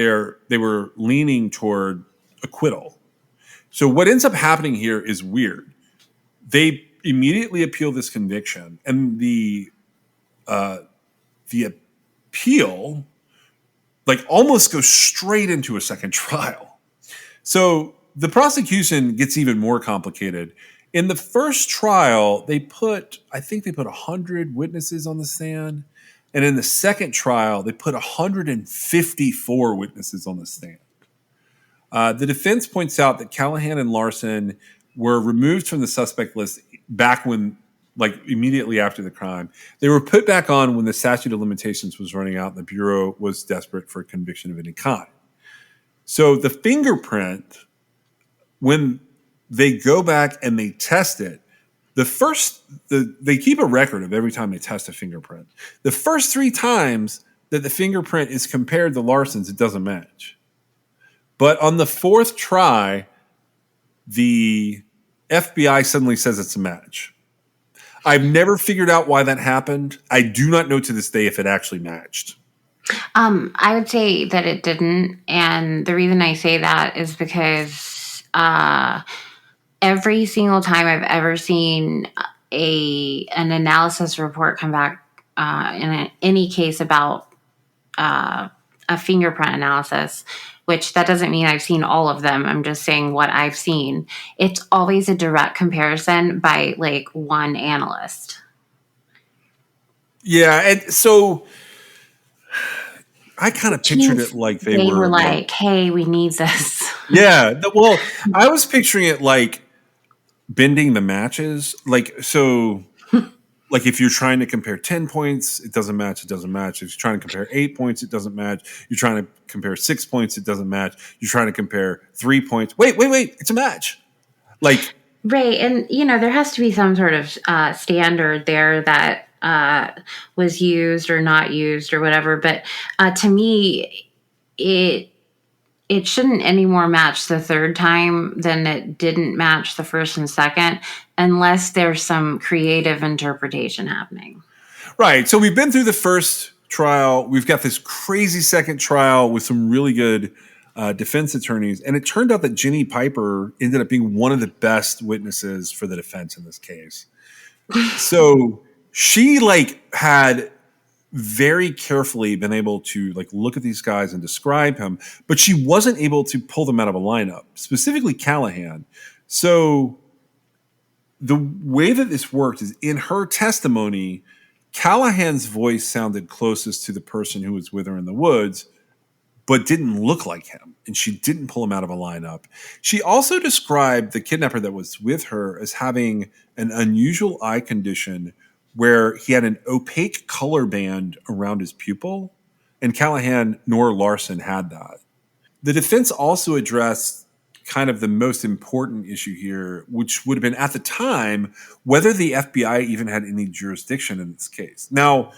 they were leaning toward acquittal. So what ends up happening here is weird. They immediately appeal this conviction, and the appeal almost goes straight into a second trial. So the prosecution gets even more complicated. In the first trial, I think they put 100 witnesses on the stand. And in the second trial, they put 154 witnesses on the stand. The defense points out that Callahan and Larson were removed from the suspect list back when, immediately after the crime. They were put back on when the statute of limitations was running out and the Bureau was desperate for a conviction of any kind. So the fingerprint, when they go back and they test it, they keep a record of every time they test a fingerprint. The first 3 times that the fingerprint is compared to Larson's, it doesn't match. But on the 4th try, the FBI suddenly says it's a match. I've never figured out why that happened. I do not know to this day if it actually matched. I would say that it didn't. And the reason I say that is because every single time I've ever seen an analysis report come back in any case about a fingerprint analysis, which that doesn't mean I've seen all of them. I'm just saying what I've seen. It's always a direct comparison by one analyst. Yeah, and so I kind of pictured Means it like they they were were like, like, "Hey, we need this." yeah. Well, I was picturing it like bending the matches, like so. Like if you're trying to compare 10 points, it doesn't match, it doesn't match. If you're trying to compare 8 points, it doesn't match. You're trying to compare 6 points, it doesn't match. You're trying to compare 3 points. Wait, it's a match. Like, Right. And, there has to be some sort of standard there that was used or not used or whatever. But to me, it it shouldn't any more match the third time than it didn't match the first and second, unless there's some creative interpretation happening. right. So we've been through the first trial. We've got this crazy second trial with some really good defense attorneys. And it turned out that Ginny Piper ended up being one of the best witnesses for the defense in this case. So she had very carefully been able to look at these guys and describe him, but she wasn't able to pull them out of a lineup, specifically Callahan. So the way that this worked is in her testimony, Callahan's voice sounded closest to the person who was with her in the woods, but didn't look like him, and she didn't pull him out of a lineup. She also described the kidnapper that was with her as having an unusual eye condition where he had an opaque color band around his pupil, and Callahan nor Larson had that. The defense also addressed kind of the most important issue here, which would have been at the time whether the FBI even had any jurisdiction in this case. Now,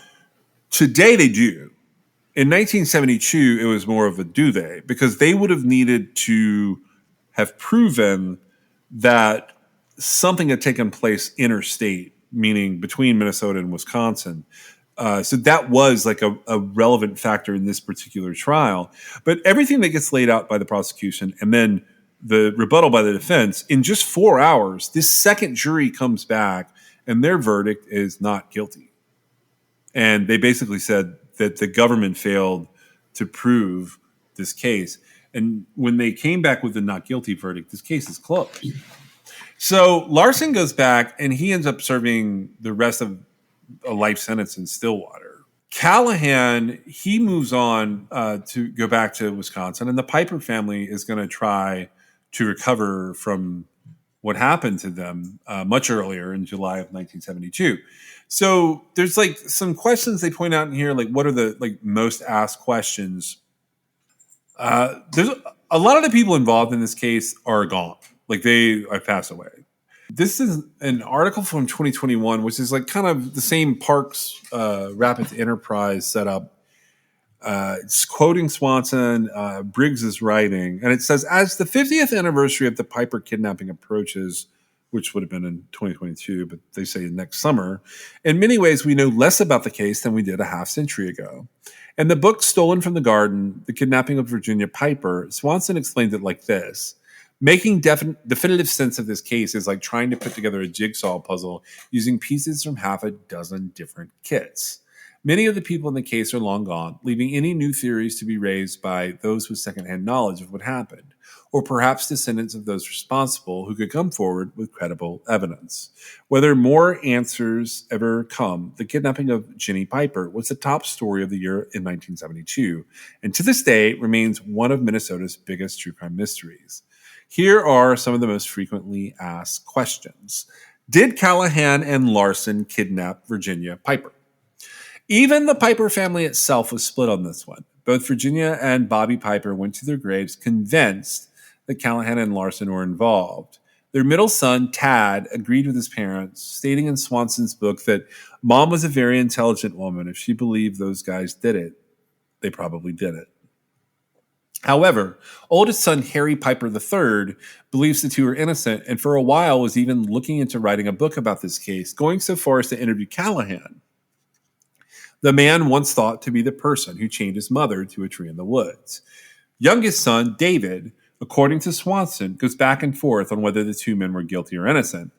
today they do. In 1972, it was more of a do they, because they would have needed to have proven that something had taken place interstate, meaning between Minnesota and Wisconsin. So that was like a relevant factor in this particular trial. But everything that gets laid out by the prosecution and then the rebuttal by the defense, in just 4 hours, this second jury comes back and their verdict is not guilty. And they basically said that the government failed to prove this case. And when they came back with the not guilty verdict, this case is closed. So Larson goes back and he ends up serving the rest of a life sentence in Stillwater. Callahan, he moves on to go back to Wisconsin, and the Piper family is going to try to recover from what happened to them much earlier in July of 1972. So there's some questions they point out in here, what are the most asked questions? There's a lot of the people involved in this case are gone. They have passed away. This is an article from 2021, which is kind of the same Parks Rapids Enterprise setup. It's quoting Swanson. Briggs is writing, and it says, as the 50th anniversary of the Piper kidnapping approaches, which would have been in 2022, but they say next summer, in many ways we know less about the case than we did a half century ago. In the book Stolen from the Garden, The Kidnapping of Virginia Piper, Swanson explained it like this. Making definitive sense of this case is like trying to put together a jigsaw puzzle using pieces from half a dozen different kits. Many of the people in the case are long gone, leaving any new theories to be raised by those with secondhand knowledge of what happened, or perhaps descendants of those responsible who could come forward with credible evidence. Whether more answers ever come, the kidnapping of Ginny Piper was the top story of the year in 1972, and to this day remains one of Minnesota's biggest true crime mysteries. Here are some of the most frequently asked questions. Did Callahan and Larson kidnap Virginia Piper? Even the Piper family itself was split on this one. Both Virginia and Bobby Piper went to their graves convinced that Callahan and Larson were involved. Their middle son, Tad, agreed with his parents, stating in Swanson's book that Mom was a very intelligent woman. If she believed those guys did it, they probably did it. However, oldest son Harry Piper III believes the two are innocent and for a while was even looking into writing a book about this case, going so far as to interview Callahan, the man once thought to be the person who chained his mother to a tree in the woods. Youngest son, David, according to Swanson, goes back and forth on whether the two men were guilty or innocent.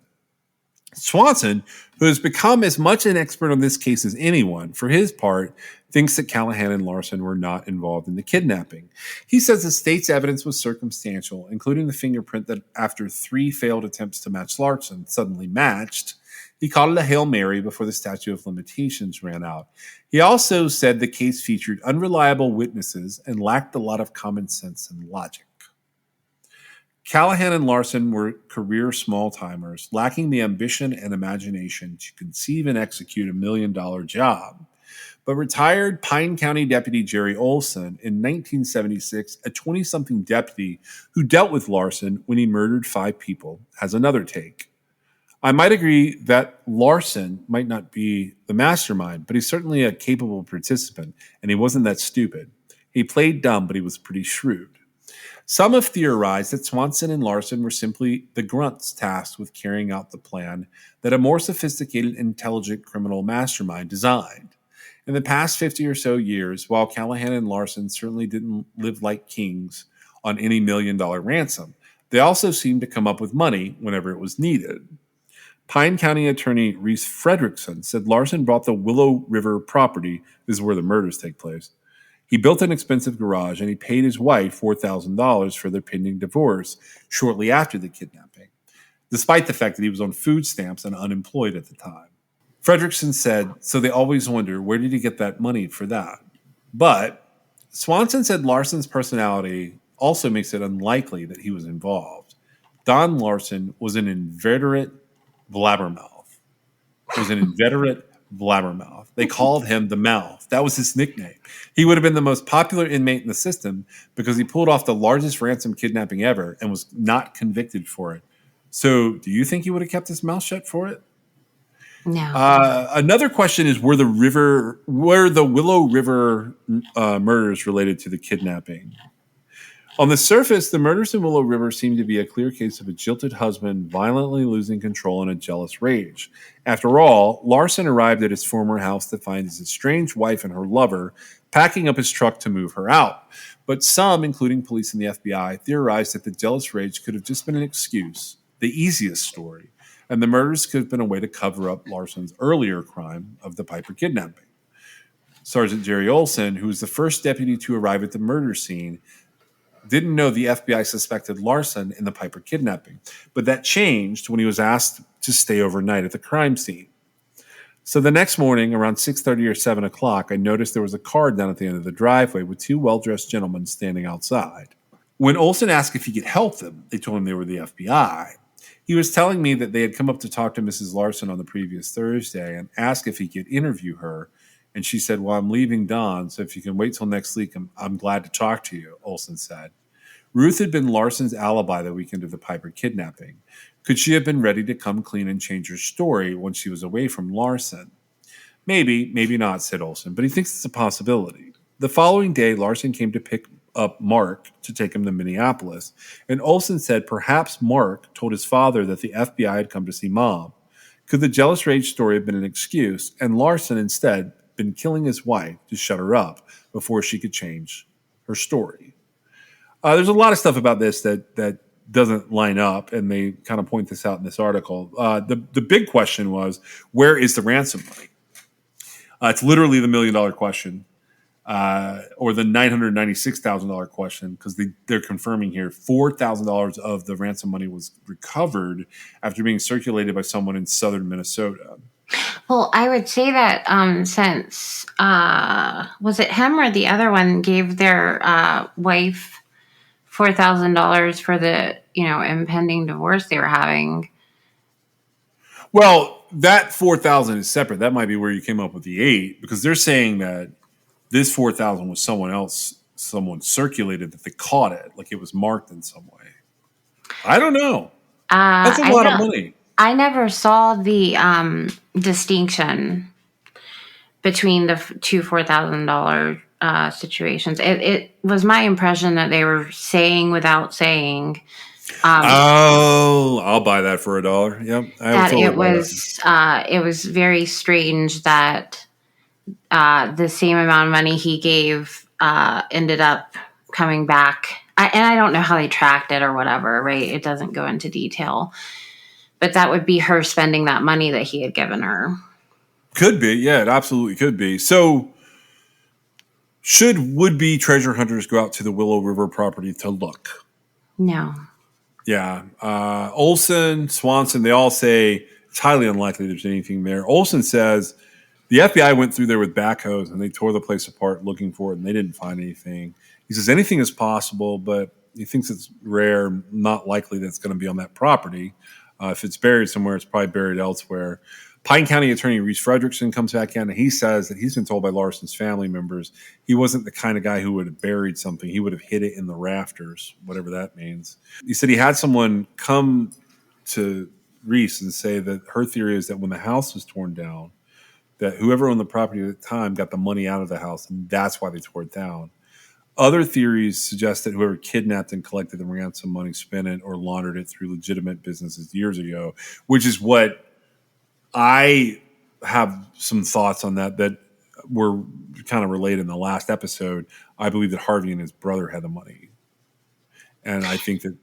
Swanson, who has become as much an expert on this case as anyone, for his part, thinks that Callahan and Larson were not involved in the kidnapping. He says the state's evidence was circumstantial, including the fingerprint that after 3 failed attempts to match Larson suddenly matched, He called it a Hail Mary before the statute of limitations ran out. He also said the case featured unreliable witnesses and lacked a lot of common sense and logic. Callahan and Larson were career small-timers, lacking the ambition and imagination to conceive and execute $1 million job. But retired Pine County Deputy Jerry Olson in 1976, a 20-something deputy who dealt with Larson when he murdered 5 people, has another take. I might agree that Larson might not be the mastermind, but he's certainly a capable participant, and he wasn't that stupid. He played dumb, but he was pretty shrewd. Some have theorized that Swanson and Larson were simply the grunts tasked with carrying out the plan that a more sophisticated, intelligent criminal mastermind designed. In the past 50 or so years, while Callahan and Larson certainly didn't live like kings on any $1 million ransom, they also seemed to come up with money whenever it was needed. Pine County Attorney Reese Fredrickson said Larson bought the Willow River property. This is where the murders take place. He built an expensive garage and he paid his wife $4,000 for their pending divorce shortly after the kidnapping, despite the fact that he was on food stamps and unemployed at the time. Fredrickson said, so they always wonder, where did he get that money for that? But Swanson said Larson's personality also makes it unlikely that he was involved. Don Larson was an inveterate blabbermouth. They called him the Mouth. That was his nickname. He would have been the most popular inmate in the system because he pulled off the largest ransom kidnapping ever and was not convicted for it. So do you think he would have kept his mouth shut for it? No. Another question is, were the Willow River murders related to the kidnapping? On the surface, the murders in Willow River seem to be a clear case of a jilted husband violently losing control in a jealous rage. After all, Larson arrived at his former house to find his estranged wife and her lover packing up his truck to move her out. But some, including police and the FBI, theorized that the jealous rage could have just been an excuse, the easiest story, and the murders could have been a way to cover up Larson's earlier crime of the Piper kidnapping. Sergeant Jerry Olson, who was the first deputy to arrive at the murder scene, didn't know the FBI suspected Larson in the Piper kidnapping, but that changed when he was asked to stay overnight at the crime scene. So the next morning, around 6:30 or 7 o'clock, I noticed there was a car down at the end of the driveway with 2 well-dressed gentlemen standing outside. When Olson asked if he could help them, they told him they were the FBI. He was telling me that they had come up to talk to Mrs. Larson on the previous Thursday and asked if he could interview her. And she said, well, I'm leaving Dawn, so if you can wait till next week, I'm glad to talk to you, Olson said. Ruth had been Larson's alibi the weekend of the Piper kidnapping. Could she have been ready to come clean and change her story when she was away from Larson? Maybe, maybe not, said Olson, but he thinks it's a possibility. The following day, Larson came to pick up Mark to take him to Minneapolis, and Olson said perhaps Mark told his father that the FBI had come to see Mom. Could the jealous rage story have been an excuse, and Larson instead been killing his wife to shut her up before she could change her story? There's a lot of stuff about this that doesn't line up, and they kind of point this out in this article. The big question was, where is the ransom money? It's literally the $1 million question, or the $996,000 question, because they're confirming here $4,000 of the ransom money was recovered after being circulated by someone in southern Minnesota. Well, I would say that since was it him or the other one gave their wife $4,000 for the impending divorce they were having. Well, that $4,000 is separate. That might be where you came up with the 8, because they're saying that this $4,000 was someone circulated that they caught it, like it was marked in some way. I don't know. That's a lot of money. I never saw the distinction between the two $4,000 situations. It was my impression that they were saying without saying. I'll buy that for $1. Yep. That it was very strange that the same amount of money he gave ended up coming back. And I don't know how they tracked it or whatever, right? It doesn't go into detail. But that would be her spending that money that he had given her. Could be. Yeah, it absolutely could be. So should would-be treasure hunters go out to the Willow River property to look? No. Yeah. Olson, Swanson, they all say It's highly unlikely there's anything there. Olson says the FBI went through there with backhoes and they tore the place apart looking for it, and they didn't find anything. He says anything is possible, but he thinks it's rare, not likely that it's going to be on that property. If it's buried somewhere, it's probably buried elsewhere. Pine County Attorney Reese Fredrickson comes back in, and he says that he's been told by Larson's family members he wasn't the kind of guy who would have buried something. He would have hid it in the rafters, whatever that means. He said he had someone come to Reese and say that her theory is that when the house was torn down, that whoever owned the property at the time got the money out of the house, and that's why they tore it down. Other theories suggest that whoever kidnapped and collected the ransom money spent it or laundered it through legitimate businesses years ago, which is what I have some thoughts on that were kind of related in the last episode. I believe that Harvey and his brother had the money, and I think that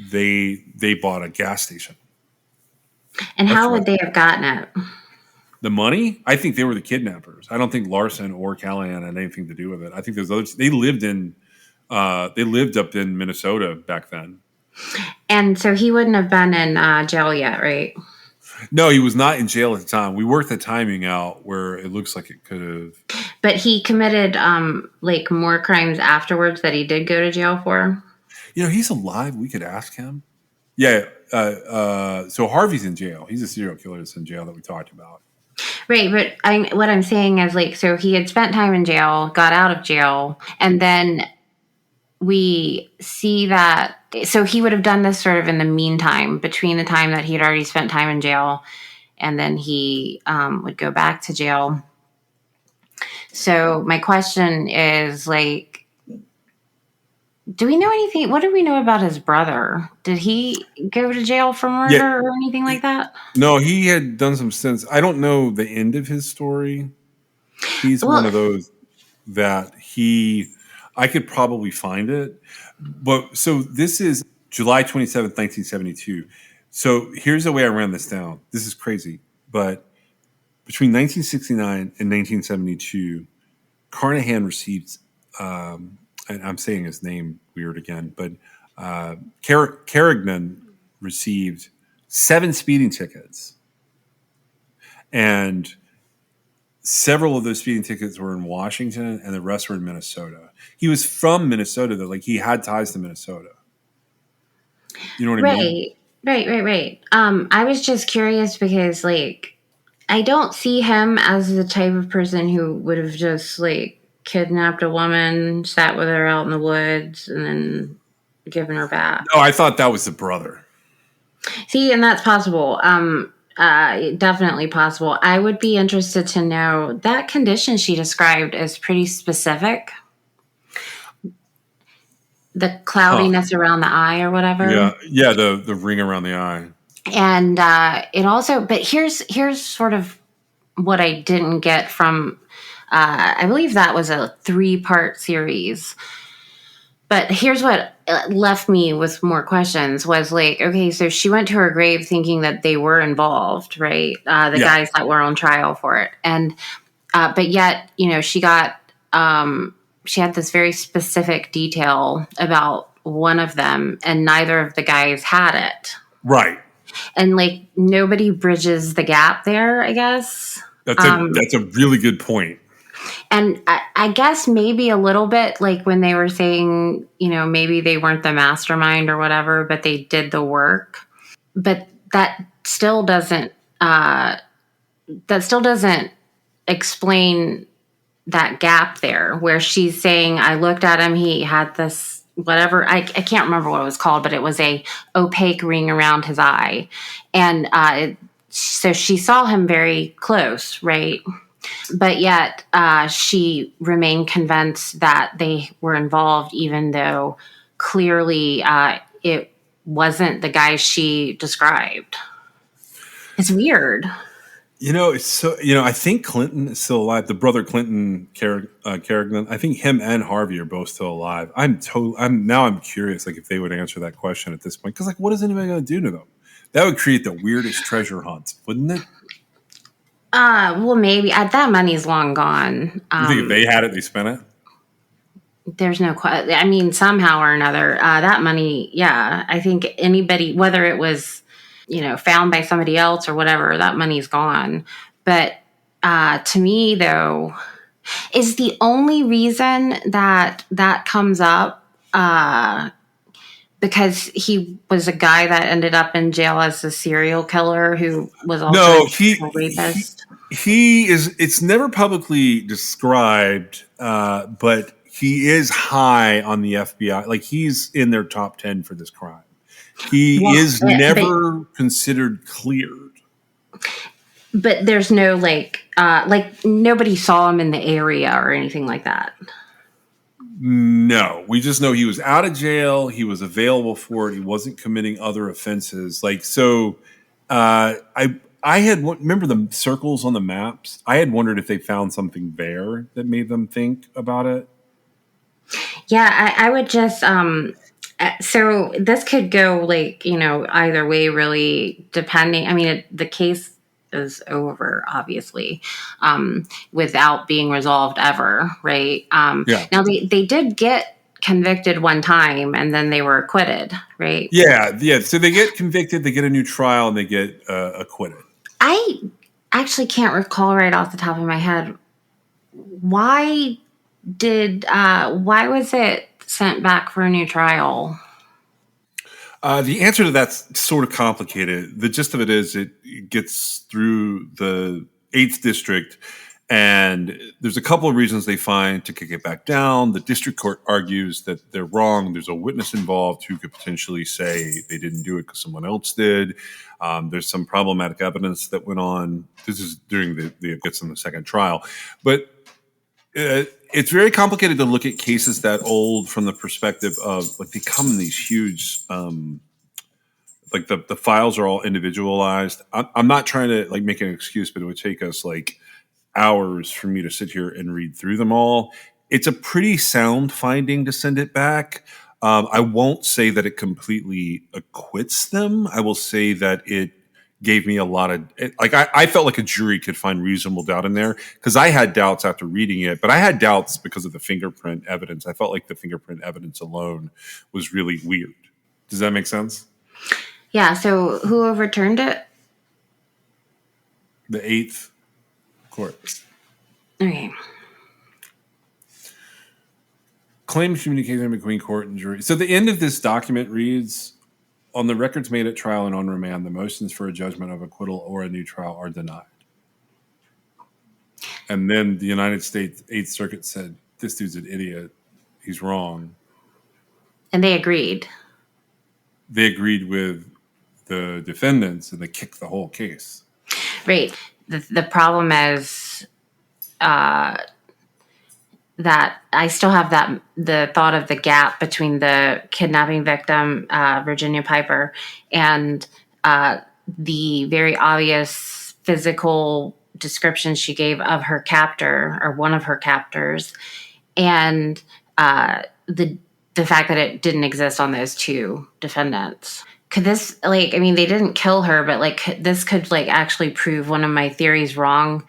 they bought a gas station. And how would they have gotten it? The money? I think they were the kidnappers. I don't think Larson or Callahan had anything to do with it. I think those others. They lived up in Minnesota back then. And so he wouldn't have been in jail yet, right? No, he was not in jail at the time. We worked the timing out where it looks like it could have. But he committed like more crimes afterwards that he did go to jail for. He's alive. We could ask him. Yeah. So Harvey's in jail. He's a serial killer that's in jail that we talked about. Right, but what I'm saying is, like, so he had spent time in jail, got out of jail, and then we see that. So he would have done this sort of in the meantime, between the time that he had already spent time in jail, and then he would go back to jail. So my question is, like, do we know anything? What do we know about his brother? Did he go to jail for murder or anything like that? No, he had done some stints. I don't know the end of his story. He's one of those that I could probably find it. But so this is July 27th, 1972. So here's the way I ran this down. This is crazy. But between 1969 and 1972, Carnahan received and I'm saying his name weird again, but Carignan received 7 speeding tickets. And several of those speeding tickets were in Washington and the rest were in Minnesota. He was from Minnesota, though. Like, he had ties to Minnesota. You know what I mean? Right. I was just curious because, like, I don't see him as the type of person who would have just, like, kidnapped a woman, sat with her out in the woods, and then given her back. No, I thought that was the brother. See, and that's possible. Definitely possible. I would be interested to know that condition she described is pretty specific. The cloudiness around the eye or whatever. Yeah, the ring around the eye. And it also, but here's sort of what I didn't get from. I believe that was a 3-part series. But here's what left me with more questions was like, okay, so she went to her grave thinking that they were involved, right? The guys that were on trial for it. And, but yet, she got, she had this very specific detail about one of them and neither of the guys had it. Right. And like, nobody bridges the gap there, I guess. That's a really good point. And I guess maybe a little bit like when they were saying, maybe they weren't the mastermind or whatever, but they did the work. But that still doesn't explain that gap there where she's saying, I looked at him, he had this whatever, I can't remember what it was called, but it was a opaque ring around his eye. And so she saw him very close, right? But yet she remained convinced that they were involved, even though clearly it wasn't the guy she described. It's weird. It's so. I think Clinton is still alive. The brother Clinton, Carignan. I think him and Harvey are both still alive. I'm curious, like if they would answer that question at this point, because like, what is anybody going to do to them? That would create the weirdest treasure hunt, wouldn't it? Well, maybe that money's long gone. You think if they had it, they spent it? There's no question. I mean, somehow or another, that money, yeah. I think anybody, whether it was, found by somebody else or whatever, that money's gone. But to me, though, is the only reason that comes up because he was a guy that ended up in jail as a serial killer who was also No, a rapist. he is. It's never publicly described, but he is high on the FBI. Like he's in their top 10 for this crime. He is never considered cleared. But there's no like nobody saw him in the area or anything like that. No, we just know he was out of jail. He was available for it. He wasn't committing other offenses. Like so, I had remember the circles on the maps. I had wondered if they found something there that made them think about it. Yeah, I would just so this could go like either way, really, depending. I mean, the case is over, obviously, without being resolved ever, right? Yeah. Now they did get convicted one time, and then they were acquitted, right? Yeah. So they get convicted, they get a new trial, and they get acquitted. I actually can't recall right off the top of my head why was it sent back for a new trial? The answer to that's sort of complicated. The gist of it is it gets through the 8th district, and there's a couple of reasons they find to kick it back down. The district court argues that they're wrong. There's a witness involved who could potentially say they didn't do it because someone else did. There's some problematic evidence that went on. This is during the gets in the second trial, but it's very complicated to look at cases that old from the perspective of like they come in these huge like the files are all individualized. I'm not trying to like make an excuse, but it would take us like hours for me to sit here and read through them all. It's a pretty sound finding to send it back. I won't say that it completely acquits them. I will say that it gave me a lot of like I felt like a jury could find reasonable doubt in there because I had doubts after reading it, but I had doubts because of the fingerprint evidence. I felt like the fingerprint evidence alone was really weird. Does that make sense? Yeah. So who overturned it? The 8th court. Okay. Claim communication between court and jury. So the end of this document reads, on the records made at trial and on remand, the motions for a judgment of acquittal or a new trial are denied. And then the United States 8th Circuit said, this dude's an idiot. He's wrong. And they agreed. They agreed with the defendants and they kicked the whole case. Right. The problem is that I still have the thought of the gap between the kidnapping victim, Virginia Piper, and the very obvious physical description she gave of her captor or one of her captors, and the fact that it didn't exist on those two defendants. Could this they didn't kill her, but this could actually prove one of my theories wrong.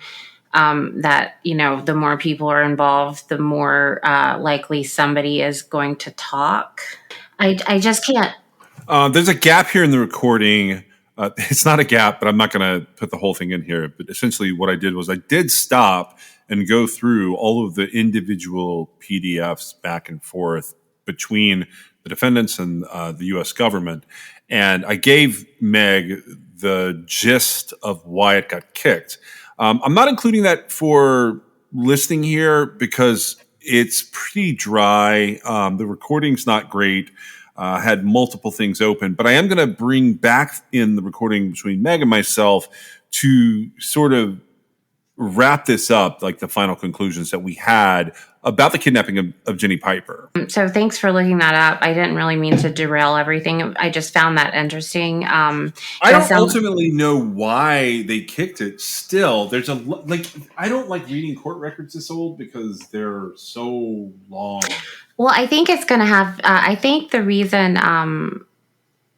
That the more people are involved, the more likely somebody is going to talk. I just can't. There's a gap here in the recording. It's not a gap, but I'm not going to put the whole thing in here. But essentially what I did was I did stop and go through all of the individual PDFs back and forth between the defendants and the U.S. government. And I gave Meg the gist of why it got kicked. I'm not including that for listening here because it's pretty dry. The recording's not great. Had multiple things open, but I am going to bring back in the recording between Meg and myself to sort of wrap this up, like the final conclusions that we had about the kidnapping of Jenny Piper. So thanks for looking that up. I didn't really mean to derail everything. I just found that interesting. I don't ultimately know why they kicked it. Still, there's I don't like reading court records this old because they're so long. Well, I think it's going to have. I think the reason.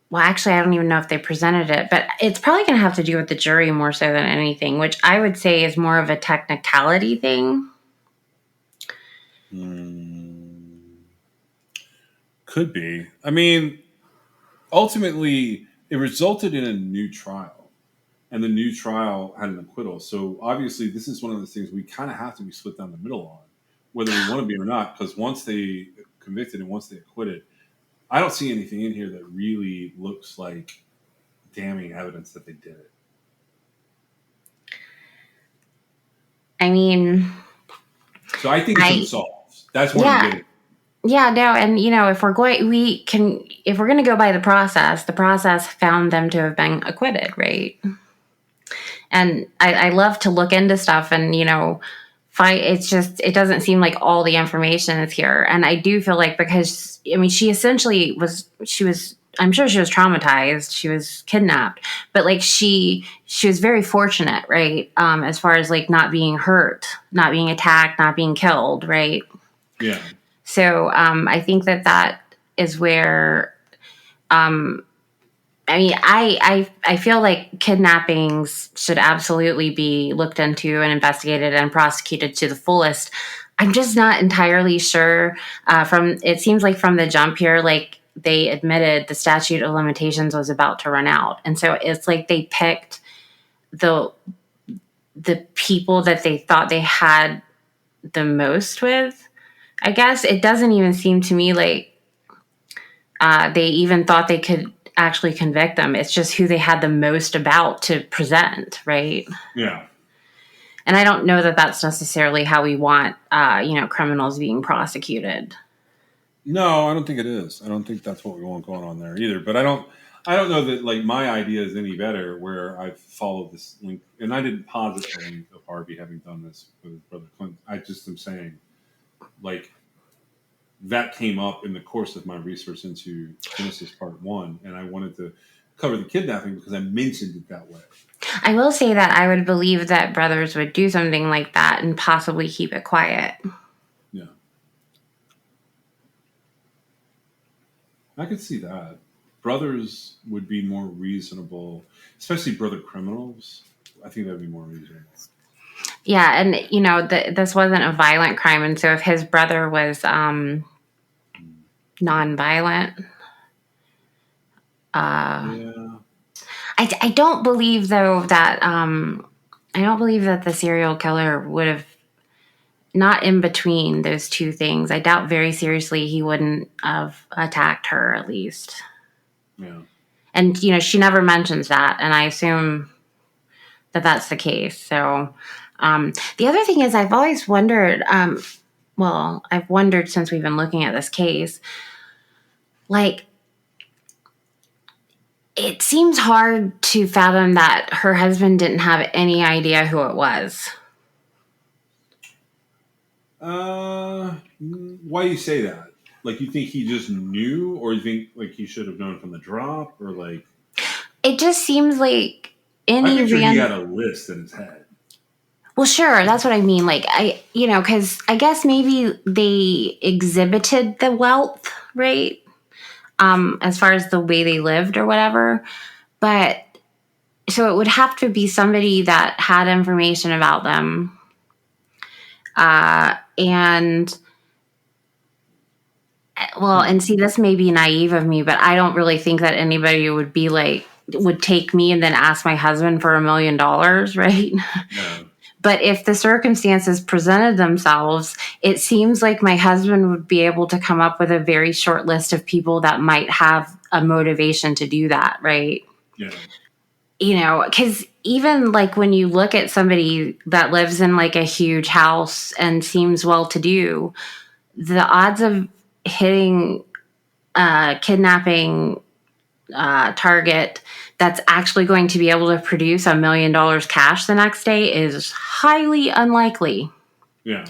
Well, actually, I don't even know if they presented it, but it's probably going to have to do with the jury more so than anything, which I would say is more of a technicality thing. Could be. I mean, ultimately, it resulted in a new trial, and the new trial had an acquittal. So obviously, this is one of the things we kind of have to be split down the middle on, whether we want to be or not. Because once they convicted and once they acquitted, I don't see anything in here that really looks like damning evidence that they did it. I mean, So I think it's unsolved. That's what I'm getting. Yeah, no, and if we're going to go by the process found them to have been acquitted, right? And I love to look into stuff and find, it doesn't seem like all the information is here. And I do feel like, because she essentially I'm sure she was traumatized, she was kidnapped, but like she was very fortunate, right? As far as like not being hurt, not being attacked, not being killed, right? Yeah. So I think that is where, I feel like kidnappings should absolutely be looked into and investigated and prosecuted to the fullest. I'm just not entirely sure. It seems like from the jump here, like they admitted the statute of limitations was about to run out, and so it's like they picked the people that they thought they had the most with. I guess it doesn't even seem to me like they even thought they could actually convict them. It's just who they had the most about to present, right? Yeah. And I don't know that that's necessarily how we want, criminals being prosecuted. No, I don't think it is. I don't think that's what we want going on there either. But I don't know that like my idea is any better. Where I've followed this link, and I didn't posit the link of Harvey having done this with his brother Clinton. I just am saying, like, that came up in the course of my research into Genesis Part 1, and I wanted to cover the kidnapping because I mentioned it that way. I will say that I would believe that brothers would do something like that and possibly keep it quiet. Yeah. I could see that. Brothers would be more reasonable, especially brother criminals. I think that would be more reasonable. Yeah, and this wasn't a violent crime, and so if his brother was nonviolent, yeah. I don't believe though that the serial killer would have, not in between those two things. I doubt very seriously he wouldn't have attacked her, at least. Yeah. And she never mentions that, and I assume that that's the case. So the other thing is, I've always wondered. I've wondered since we've been looking at this case, like, it seems hard to fathom that her husband didn't have any idea who it was. Why do you say that? Like, you think he just knew, or you think like he should have known from the drop, or like? It just seems like I picture he had a list in his head. Well, sure, that's what I mean. Like, because I guess maybe they exhibited the wealth, right? As far as the way they lived or whatever. But so it would have to be somebody that had information about them. And see, this may be naive of me, but I don't really think that anybody would take me and then ask my husband for $1 million, right? No. But if the circumstances presented themselves, it seems like my husband would be able to come up with a very short list of people that might have a motivation to do that, right? Yeah. Because even like when you look at somebody that lives in like a huge house and seems well-to-do, the odds of hitting a kidnapping target that's actually going to be able to produce $1 million cash the next day is highly unlikely. Yeah.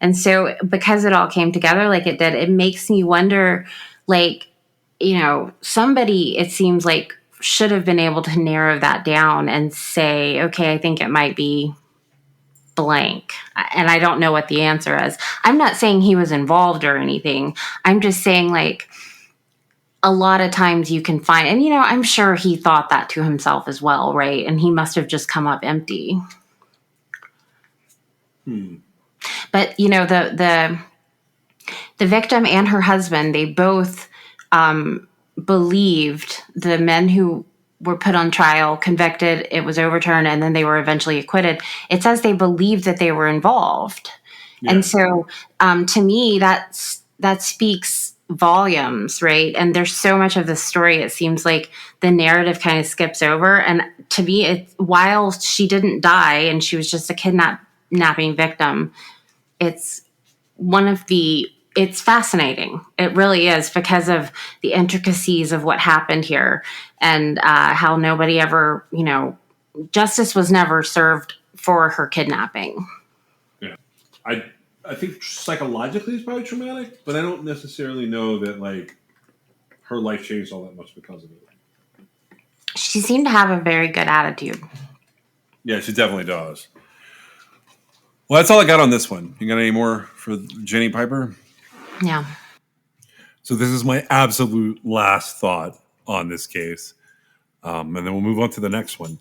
And so because it all came together like it did, it makes me wonder, like, somebody, it seems like, should have been able to narrow that down and say, okay, I think it might be blank. And I don't know what the answer is. I'm not saying he was involved or anything. I'm just saying, like, a lot of times you can find, and I'm sure he thought that to himself as well, right? And he must have just come up empty. But the victim and her husband, they both believed the men who were put on trial, convicted, it was overturned, and then they were eventually acquitted. It says they believed that they were involved. Yeah. And so to me, that speaks volumes, right? And there's so much of the story, it seems like the narrative kind of skips over. And to me, while she didn't die and she was just a kidnapping victim, it's it's fascinating. It really is, because of the intricacies of what happened here, and how nobody ever, justice was never served for her kidnapping. Yeah. I think psychologically it's probably traumatic, but I don't necessarily know that like her life changed all that much because of it. She seemed to have a very good attitude. Yeah, she definitely does. Well, that's all I got on this one. You got any more for Jenny Piper? Yeah. So this is my absolute last thought on this case. And then we'll move on to the next one.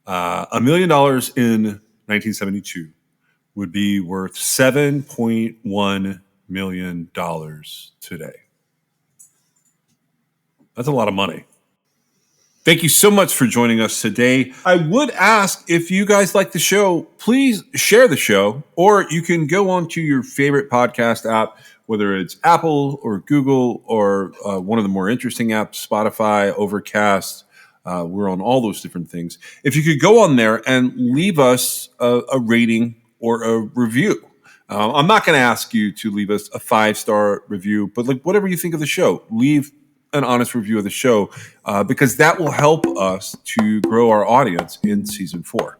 $1 million in 1972 would be worth $7.1 million today. That's a lot of money. Thank you so much for joining us today. I would ask, if you guys like the show, please share the show, or you can go onto your favorite podcast app, whether it's Apple or Google or one of the more interesting apps, Spotify, Overcast. We're on all those different things. If you could go on there and leave us a rating or a review. I'm not going to ask you to leave us a 5-star review, but like whatever you think of the show, leave an honest review of the show, because that will help us to grow our audience in season 4.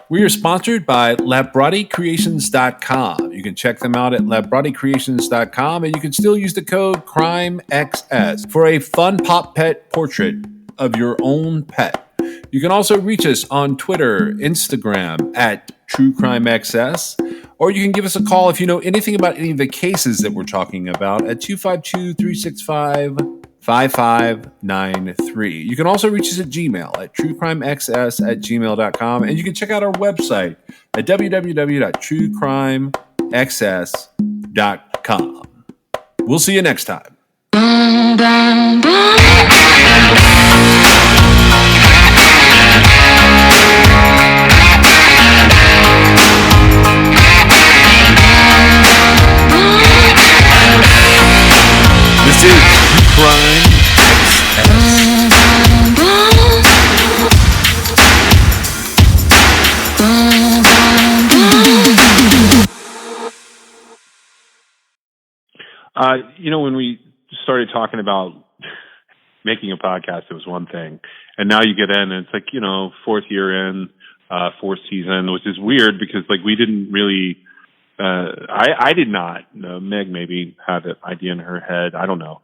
We are sponsored by LabRottiCreations.com. You can check them out at LabRottiCreations.com, and you can still use the code CRIMEXS for a fun pop pet portrait of your own pet. You can also reach us on Twitter, Instagram at TrueCrimeXS, or you can give us a call if you know anything about any of the cases that we're talking about at 252-365-5593. You can also reach us at Gmail at truecrimexs@gmail.com, and you can check out our website at www.truecrimexs.com. We'll see you next time. This is Crime When we started talking about making a podcast, it was one thing. And now you get in and it's like, 4th year in, 4th season, which is weird because like we didn't really, I did not, Meg maybe had an idea in her head. I don't know.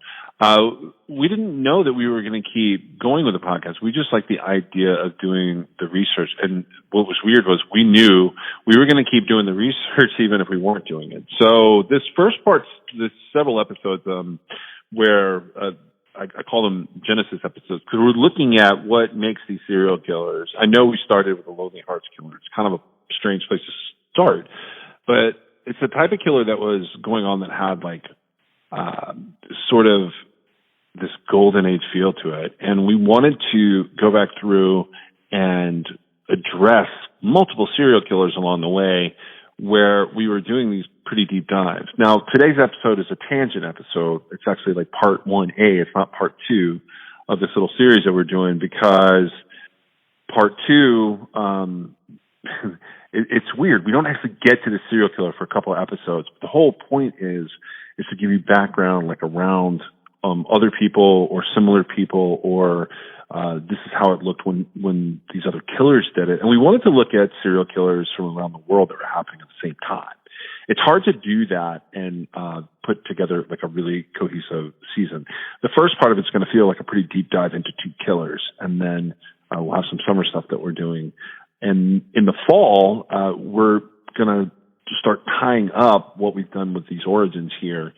We didn't know that we were going to keep going with the podcast. We just liked the idea of doing the research. And what was weird was we knew we were going to keep doing the research even if we weren't doing it. So this first part, there's several episodes where I call them Genesis episodes because we're looking at what makes these serial killers. I know we started with the Lonely Hearts Killer. It's kind of a strange place to start, but it's the type of killer that was going on that had like sort of this golden age feel to it. And we wanted to go back through and address multiple serial killers along the way where we were doing these pretty deep dives. Now, today's episode is a tangent episode. It's actually like part 1A. It's not part 2 of this little series that we're doing because part 2, it's weird. We don't actually get to the serial killer for a couple of episodes. But the whole point is to give you background like around other people or similar people, or this is how it looked when these other killers did it. And we wanted to look at serial killers from around the world that were happening at the same time. It's hard to do that and put together like a really cohesive season. The first part of it's going to feel like a pretty deep dive into 2 killers, and then we'll have some summer stuff that we're doing. And in the fall, we're going to start tying up what we've done with these origins here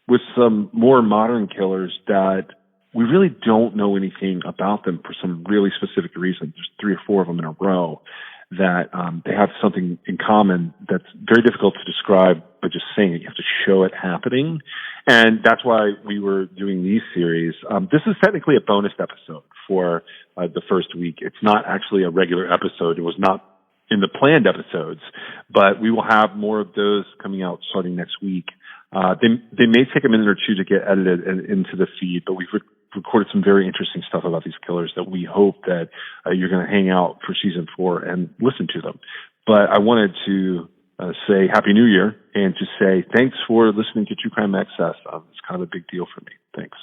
with some more modern killers that we really don't know anything about them for some really specific reason. There's 3 or 4 of them in a row that they have something in common that's very difficult to describe by just saying it. You have to show it happening. And that's why we were doing these series. This is technically a bonus episode for the first week. It's not actually a regular episode. It was not in the planned episodes, but we will have more of those coming out starting next week. They may take a minute or two to get edited into the feed, but we've recorded some very interesting stuff about these killers that we hope that you're going to hang out for season 4 and listen to them. But I wanted to say Happy New Year and to say thanks for listening to True Crime Access. It's kind of a big deal for me. Thanks.